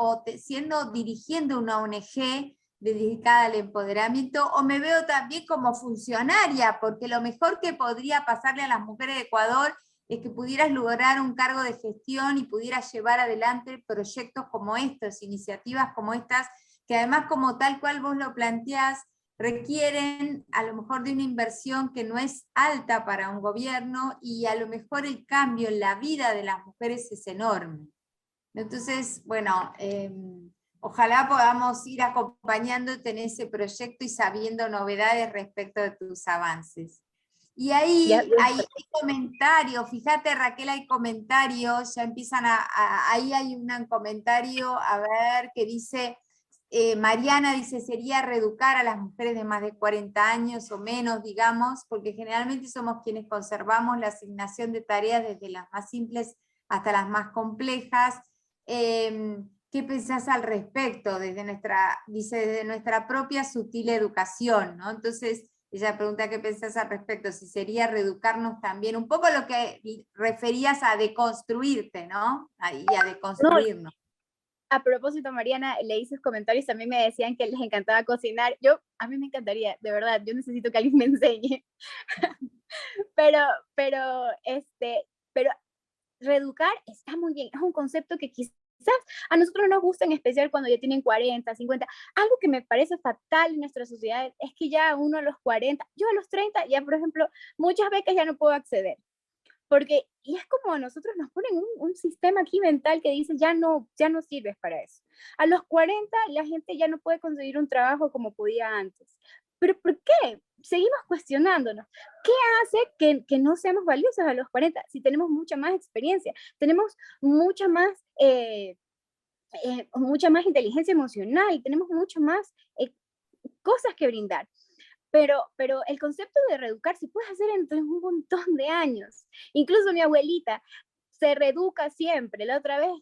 dirigiendo una ONG dedicada al empoderamiento, o me veo también como funcionaria, porque lo mejor que podría pasarle a las mujeres de Ecuador es que pudieras lograr un cargo de gestión y pudieras llevar adelante proyectos como estos, iniciativas como estas, que además como tal cual vos lo planteás, requieren a lo mejor de una inversión que no es alta para un gobierno y a lo mejor el cambio en la vida de las mujeres es enorme. Entonces, bueno, ojalá podamos ir acompañándote en ese proyecto y sabiendo novedades respecto de tus avances. Y Ya, ahí hay comentarios, fíjate Raquel, hay comentarios, ya empiezan ahí hay un comentario, a ver, que dice... Mariana dice, sería reeducar a las mujeres de más de 40 años o menos, digamos, porque generalmente somos quienes conservamos la asignación de tareas desde las más simples hasta las más complejas. ¿Qué pensás al respecto? Dice, desde nuestra propia sutil educación, ¿no? Entonces, ella pregunta qué pensás al respecto, si sería reeducarnos también, un poco lo que referías a deconstruirte, ¿no? Y a no, deconstruirnos. a propósito, Mariana, leí sus comentarios, también me decían que les encantaba cocinar. A mí me encantaría, de verdad, yo necesito que alguien me enseñe. pero, pero, pero reeducar está muy bien, es un concepto que quizás a nosotros nos gusta en especial cuando ya tienen 40, 50. Algo que me parece fatal en nuestra sociedad es que ya uno a los 40, yo a los 30, ya por ejemplo, muchas becas ya no puedo acceder. Porque, y es como a nosotros nos ponen un sistema aquí mental que dice, ya no sirves para eso. A los 40 la gente ya no puede conseguir un trabajo como podía antes. ¿Pero por qué? Seguimos cuestionándonos. ¿Qué hace que no seamos valiosos a los 40 si tenemos mucha más experiencia? Tenemos mucha más mucha más inteligencia emocional, tenemos mucho más cosas que brindar. Pero el concepto de reeducar se puede hacer entre un montón de años. Incluso mi abuelita se reeduca siempre. La otra vez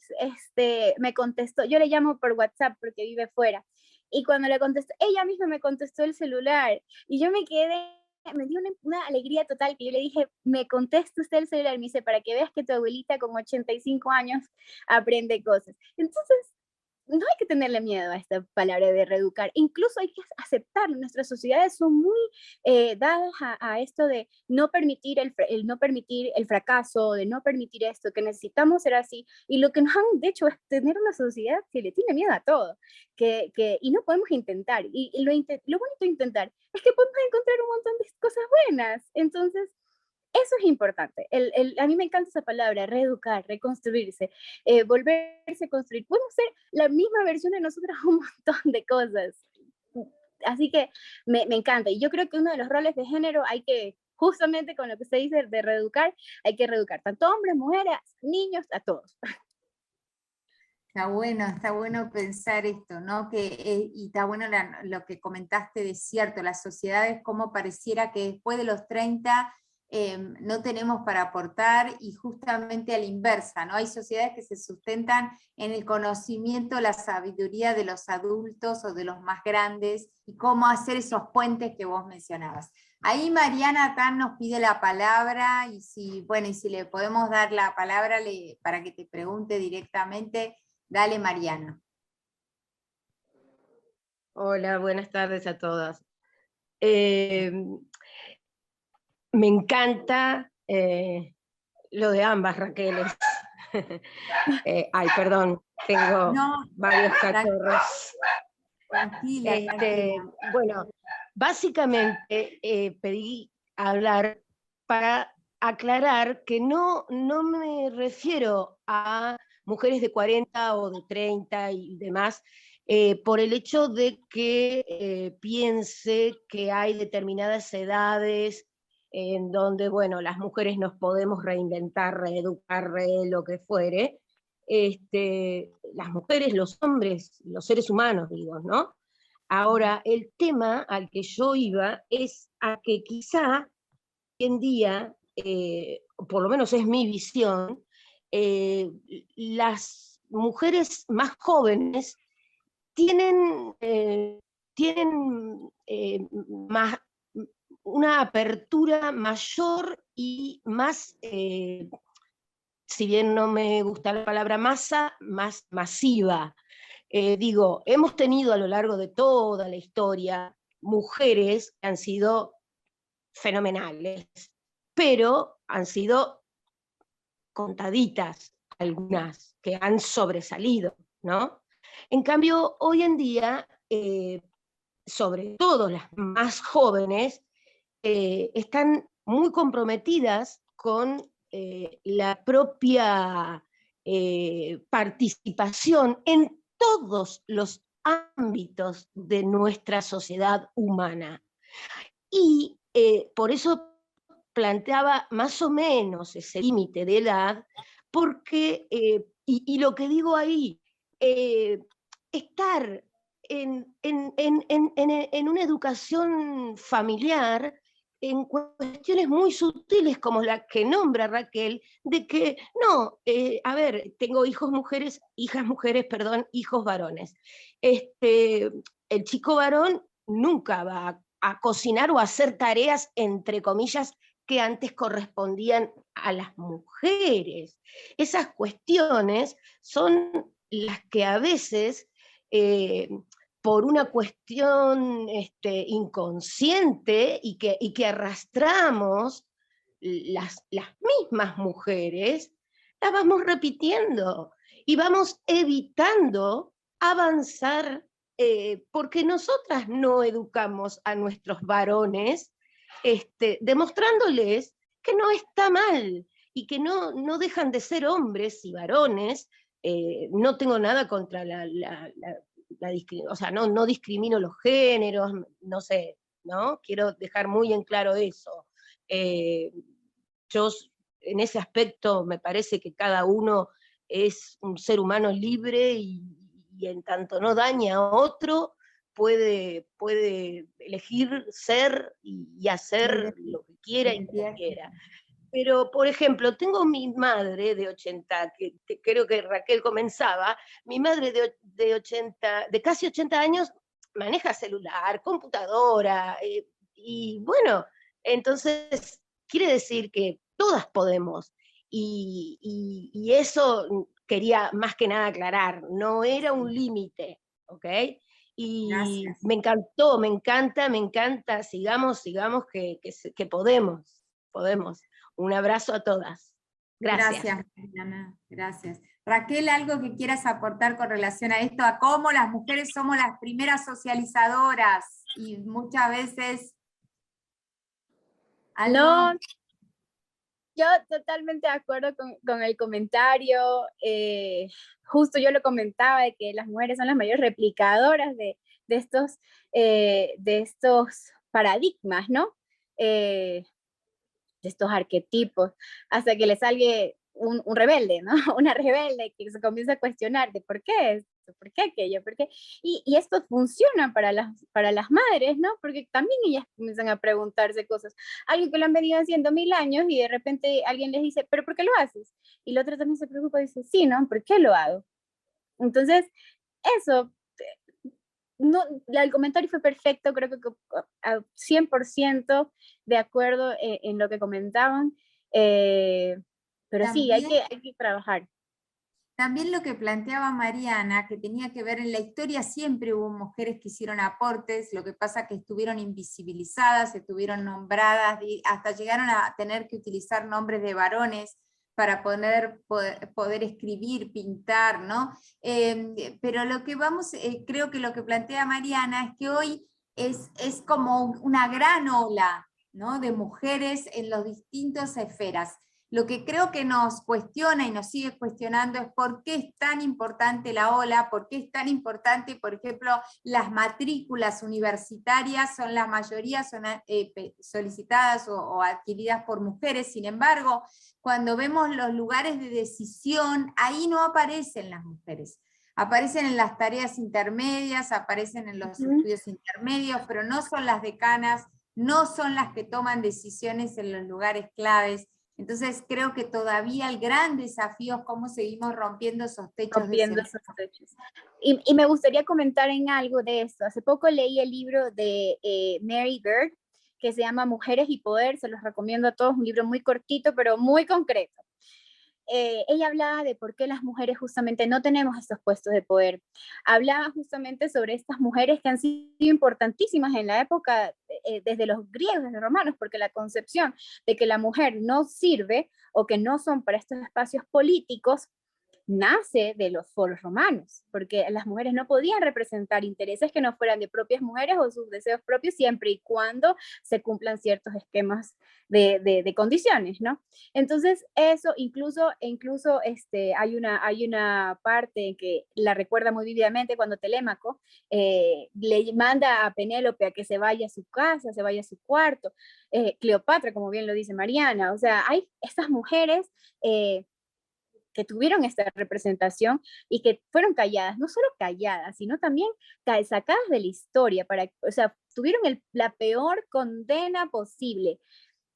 me contestó, yo le llamo por WhatsApp porque vive fuera, y cuando le contestó, ella misma me contestó el celular, y yo me quedé, me dio una alegría total, que yo le dije, me contesta usted el celular, me dice, para que veas que tu abuelita con 85 años aprende cosas. Entonces, no hay que tenerle miedo a esta palabra de reeducar, incluso hay que aceptarlo. Nuestras sociedades son muy dadas a esto de no permitir no permitir el fracaso, de no permitir esto, que necesitamos ser así, y lo que nos han hecho es tener una sociedad que le tiene miedo a todo, y no podemos intentar, y lo bonito de intentar es que podemos encontrar un montón de cosas buenas. Entonces, eso es importante. A mí me encanta esa palabra, reeducar, reconstruirse, volverse a construir. Podemos ser la misma versión de nosotros un montón de cosas. Así que me encanta. Y yo creo que uno de los roles de género hay que, justamente con lo que usted dice de reeducar, hay que reeducar tanto hombres, mujeres, niños, a todos. Está bueno pensar esto, ¿no? Y está bueno lo que comentaste de cierto, las sociedades como pareciera que después de los 30 no tenemos para aportar, y justamente a la inversa, ¿no? Hay sociedades que se sustentan en el conocimiento, la sabiduría de los adultos o de los más grandes, y cómo hacer esos puentes que vos mencionabas. Ahí Mariana acá nos pide la palabra, y si le podemos dar la palabra para que te pregunte directamente. Dale, Mariana. Hola, buenas tardes a todas. Me encanta lo de ambas, Raquel. Ay, perdón, tengo varios cachorros. Tranquila, tranquila. Bueno, básicamente pedí hablar para aclarar que no me refiero a mujeres de 40 o de 30 y demás, por el hecho de que piense que hay determinadas edades en donde, bueno, las mujeres nos podemos reinventar, reeducar, lo que fuere. Las mujeres, los hombres, los seres humanos, digo, ¿no? Ahora, el tema al que yo iba es a que quizá hoy en día, por lo menos es mi visión, las mujeres más jóvenes tienen, más, una apertura mayor y más, si bien no me gusta la palabra masa, más masiva. Digo, hemos tenido a lo largo de toda la historia mujeres que han sido fenomenales, pero han sido contaditas algunas que han sobresalido, ¿no? En cambio, hoy en día, sobre todo las más jóvenes, están muy comprometidas con la propia participación en todos los ámbitos de nuestra sociedad humana. Y por eso planteaba más o menos ese límite de edad, porque, y lo que digo ahí, estar en una educación familiar en cuestiones muy sutiles como la que nombra Raquel, de que no, a ver, tengo hijos mujeres, perdón, hijos varones. El chico varón nunca va a cocinar o a hacer tareas, entre comillas, que antes correspondían a las mujeres. Esas cuestiones son las que a veces, por una cuestión inconsciente y que arrastramos las mismas mujeres, las vamos repitiendo y vamos evitando avanzar, porque nosotras no educamos a nuestros varones, demostrándoles que no está mal y que no dejan de ser hombres y varones. No tengo nada contra o sea, no discrimino los géneros, no sé, ¿no? Quiero dejar muy en claro eso. Yo en ese aspecto me parece que cada uno es un ser humano libre y y en tanto no daña a otro, puede elegir ser y hacer lo que quiera y como quiera. Pero, por ejemplo, tengo mi madre de 80, que creo que Raquel comenzaba, mi madre de 80, de casi 80 años, maneja celular, computadora, y bueno, entonces quiere decir que todas podemos. Y eso quería más que nada aclarar, no era un límite, ¿ok? Y Gracias. me encantó, me encanta, sigamos que podemos. Un abrazo a todas. Gracias. Gracias, Mariana, gracias. Raquel, ¿algo que quieras aportar con relación a esto? A cómo las mujeres somos las primeras socializadoras y muchas veces... ¿algo? No, yo totalmente de acuerdo con el comentario. Justo yo lo comentaba de que las mujeres son las mayores replicadoras de estos paradigmas, ¿no? De estos arquetipos, hasta que le salga un rebelde, ¿no? Una rebelde que se comienza a cuestionar de por qué esto, por qué aquello, por qué. Y esto funciona para las madres, ¿no? Porque también ellas comienzan a preguntarse cosas. Algo que lo han venido haciendo 1000 años y de repente alguien les dice, ¿pero por qué lo haces? Y la otra también se preocupa y dice, sí, ¿no? ¿Por qué lo hago? Entonces, eso, no, el comentario fue perfecto, creo que a 100% de acuerdo en lo que comentaban, pero sí, hay También, que trabajar. también lo que planteaba Mariana, que tenía que ver en la historia, siempre hubo mujeres que hicieron aportes, lo que pasa que estuvieron invisibilizadas, estuvieron nombradas, y hasta llegaron a tener que utilizar nombres de varones para poder escribir, pintar, ¿no? Pero lo que creo que lo que plantea Mariana es que hoy es como una gran ola, ¿no? De mujeres en las distintas esferas. Lo que creo que nos cuestiona y nos sigue cuestionando es por qué es tan importante la ola, por qué es tan importante, por ejemplo, las matrículas universitarias, son la mayoría son solicitadas o adquiridas por mujeres. Sin embargo, cuando vemos los lugares de decisión, ahí no aparecen las mujeres. Aparecen en las tareas intermedias, aparecen en los estudios intermedios, pero no son las decanas, no son las que toman decisiones en los lugares claves. Entonces creo que todavía el gran desafío es cómo seguimos rompiendo esos techos Rompiendo de esos techos. Y me gustaría comentar en algo de esto. Hace poco leí el libro de Mary Bird, que se llama Mujeres y Poder, se los recomiendo a todos, un libro muy cortito, pero muy concreto. Ella hablaba de por qué las mujeres justamente no tenemos estos puestos de poder. Hablaba justamente sobre estas mujeres que han sido importantísimas en la época, desde los griegos, desde los romanos, porque la concepción de que la mujer no sirve o que no son para estos espacios políticos nace de los foros romanos, porque las mujeres no podían representar intereses que no fueran de propias mujeres o sus deseos propios, siempre y cuando se cumplan ciertos esquemas de condiciones, ¿no? Entonces, eso incluso hay una parte en que la recuerda muy vívidamente cuando Telémaco le manda a Penélope a que se vaya a su casa, se vaya a su cuarto, Cleopatra, como bien lo dice Mariana, o sea, hay estas mujeres que tuvieron esta representación y que fueron calladas, no solo calladas, sino también sacadas de la historia, o sea, tuvieron la peor condena posible.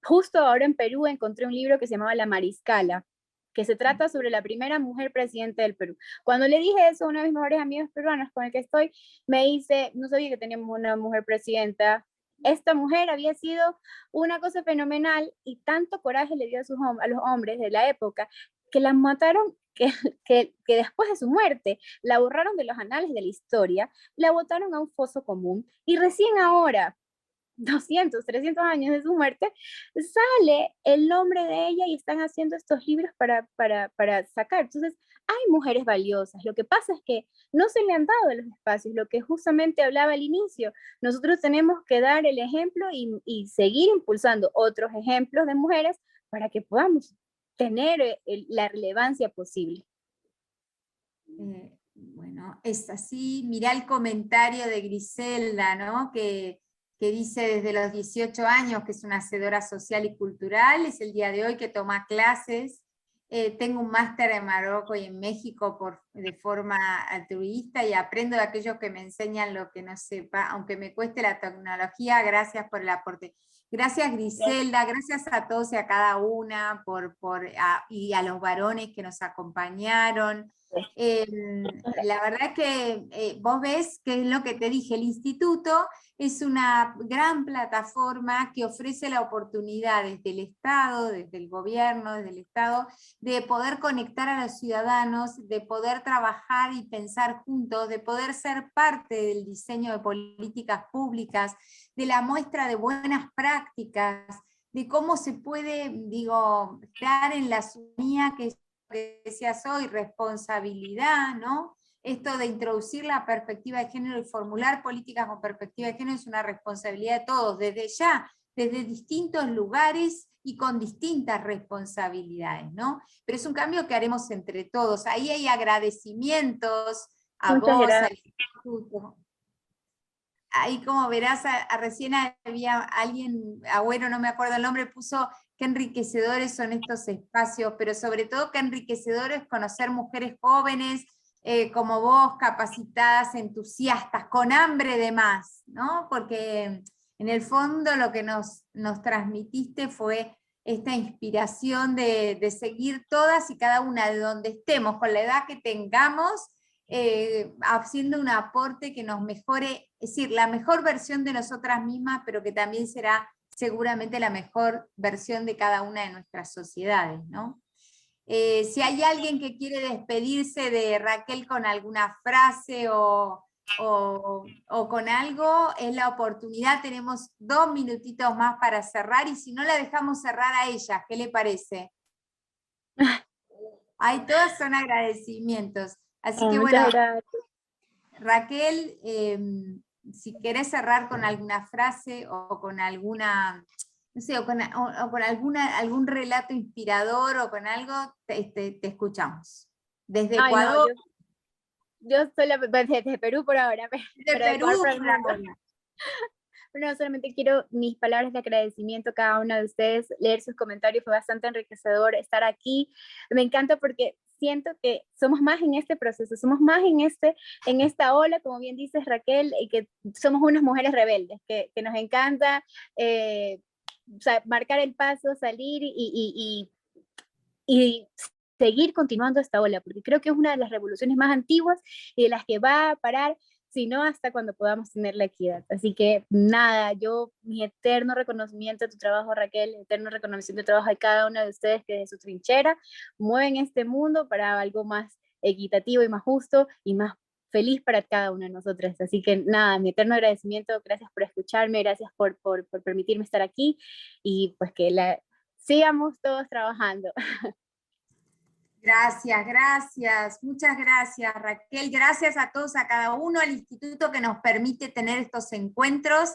Justo ahora en Perú encontré un libro que se llamaba La Mariscala, que se trata sobre la primera mujer presidenta del Perú. Cuando le dije eso a uno de mis mejores amigos peruanos con el que estoy, me dice, no sabía que teníamos una mujer presidenta. Esta mujer había sido una cosa fenomenal y tanto coraje le dio a los hombres de la época que la mataron, que después de su muerte la borraron de los anales de la historia, la botaron a un foso común y recién ahora, 200, 300 años de su muerte, sale el nombre de ella y están haciendo estos libros para sacar. Entonces, hay mujeres valiosas. Lo que pasa es que no se le han dado los espacios, lo que justamente hablaba al inicio. Nosotros tenemos que dar el ejemplo y seguir impulsando otros ejemplos de mujeres para que podamos tener la relevancia posible. Bueno, es así. Mirá el comentario de Griselda, ¿no? Que dice desde los 18 años que es una hacedora social y cultural, es el día de hoy que toma clases, tengo un máster en Marruecos y en México de forma altruista y aprendo de aquellos que me enseñan lo que no sepa, aunque me cueste la tecnología. Gracias por el aporte. Gracias Griselda, gracias a todos y a cada una y a los varones que nos acompañaron. La verdad es que vos ves que es lo que te dije, el instituto es una gran plataforma que ofrece la oportunidad desde el Estado, desde el gobierno, desde el Estado, de poder conectar a los ciudadanos, de poder trabajar y pensar juntos, de poder ser parte del diseño de políticas públicas, de la muestra de buenas prácticas, de cómo se puede, digo, estar en la ciudadanía, que decías hoy, responsabilidad, ¿no? Esto de introducir la perspectiva de género y formular políticas con perspectiva de género es una responsabilidad de todos, desde ya, desde distintos lugares y con distintas responsabilidades, ¿no? Pero es un cambio que haremos entre todos. Ahí hay agradecimientos a Muchas vos, gracias. al instituto. Ahí como verás, recién había alguien, Agüero, no me acuerdo el nombre, puso qué enriquecedores son estos espacios, pero sobre todo qué enriquecedor es conocer mujeres jóvenes como vos, capacitadas, entusiastas, con hambre de más, ¿no? Porque en el fondo lo que nos transmitiste fue esta inspiración de seguir todas y cada una de donde estemos, con la edad que tengamos, haciendo un aporte que nos mejore, es decir, la mejor versión de nosotras mismas, pero que también será seguramente la mejor versión de cada una de nuestras sociedades, ¿no? Si hay alguien que quiere despedirse de Raquel con alguna frase o con algo, es la oportunidad. Tenemos 2 minutitos más para cerrar, y si no, la dejamos cerrar a ella, ¿qué le parece? Ahí todas son agradecimientos. Así que bueno, Muchas gracias. Raquel, si querés cerrar con alguna frase o con alguna, no sé, o con algún relato inspirador o con algo, te escuchamos. Desde Ay, no, Ecuador, yo soy desde Perú por ahora, de pero de Perú, Ecuador por el por mundo. ahora. No, solamente quiero mis palabras de agradecimiento a cada una de ustedes, leer sus comentarios, fue bastante enriquecedor estar aquí. Me encanta porque siento que somos más en este proceso, somos más en esta ola, como bien dices Raquel, y que somos unas mujeres rebeldes, que nos encanta o sea, marcar el paso, salir y seguir continuando esta ola, porque creo que es una de las revoluciones más antiguas y de las que va a parar, sino hasta cuando podamos tener la equidad. Así que nada, mi eterno reconocimiento a tu trabajo, Raquel, eterno reconocimiento al trabajo de cada una de ustedes que desde su trinchera mueven este mundo para algo más equitativo y más justo y más feliz para cada una de nosotras. Así que nada, mi eterno agradecimiento, gracias por escucharme, gracias por permitirme estar aquí y pues que sigamos todos trabajando. Gracias, gracias, muchas gracias Raquel, gracias a todos, a cada uno, al instituto que nos permite tener estos encuentros,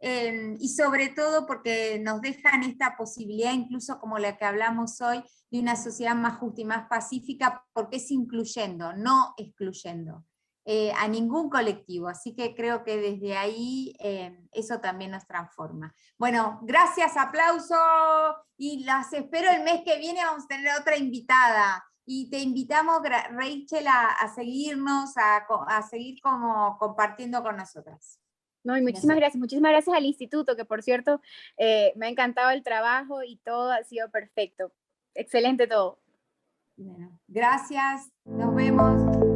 y sobre todo porque nos dejan esta posibilidad, incluso como la que hablamos hoy, de una sociedad más justa y más pacífica, porque es incluyendo, no excluyendo a ningún colectivo, así que creo que desde ahí eso también nos transforma. Bueno, gracias, aplauso, y las espero el mes que viene, vamos a tener otra invitada, y te invitamos, Rachel, a seguirnos, a seguir como compartiendo con nosotras. No, y muchísimas gracias al instituto, que por cierto, me ha encantado el trabajo y todo ha sido perfecto. Excelente todo. Bueno, gracias, nos vemos.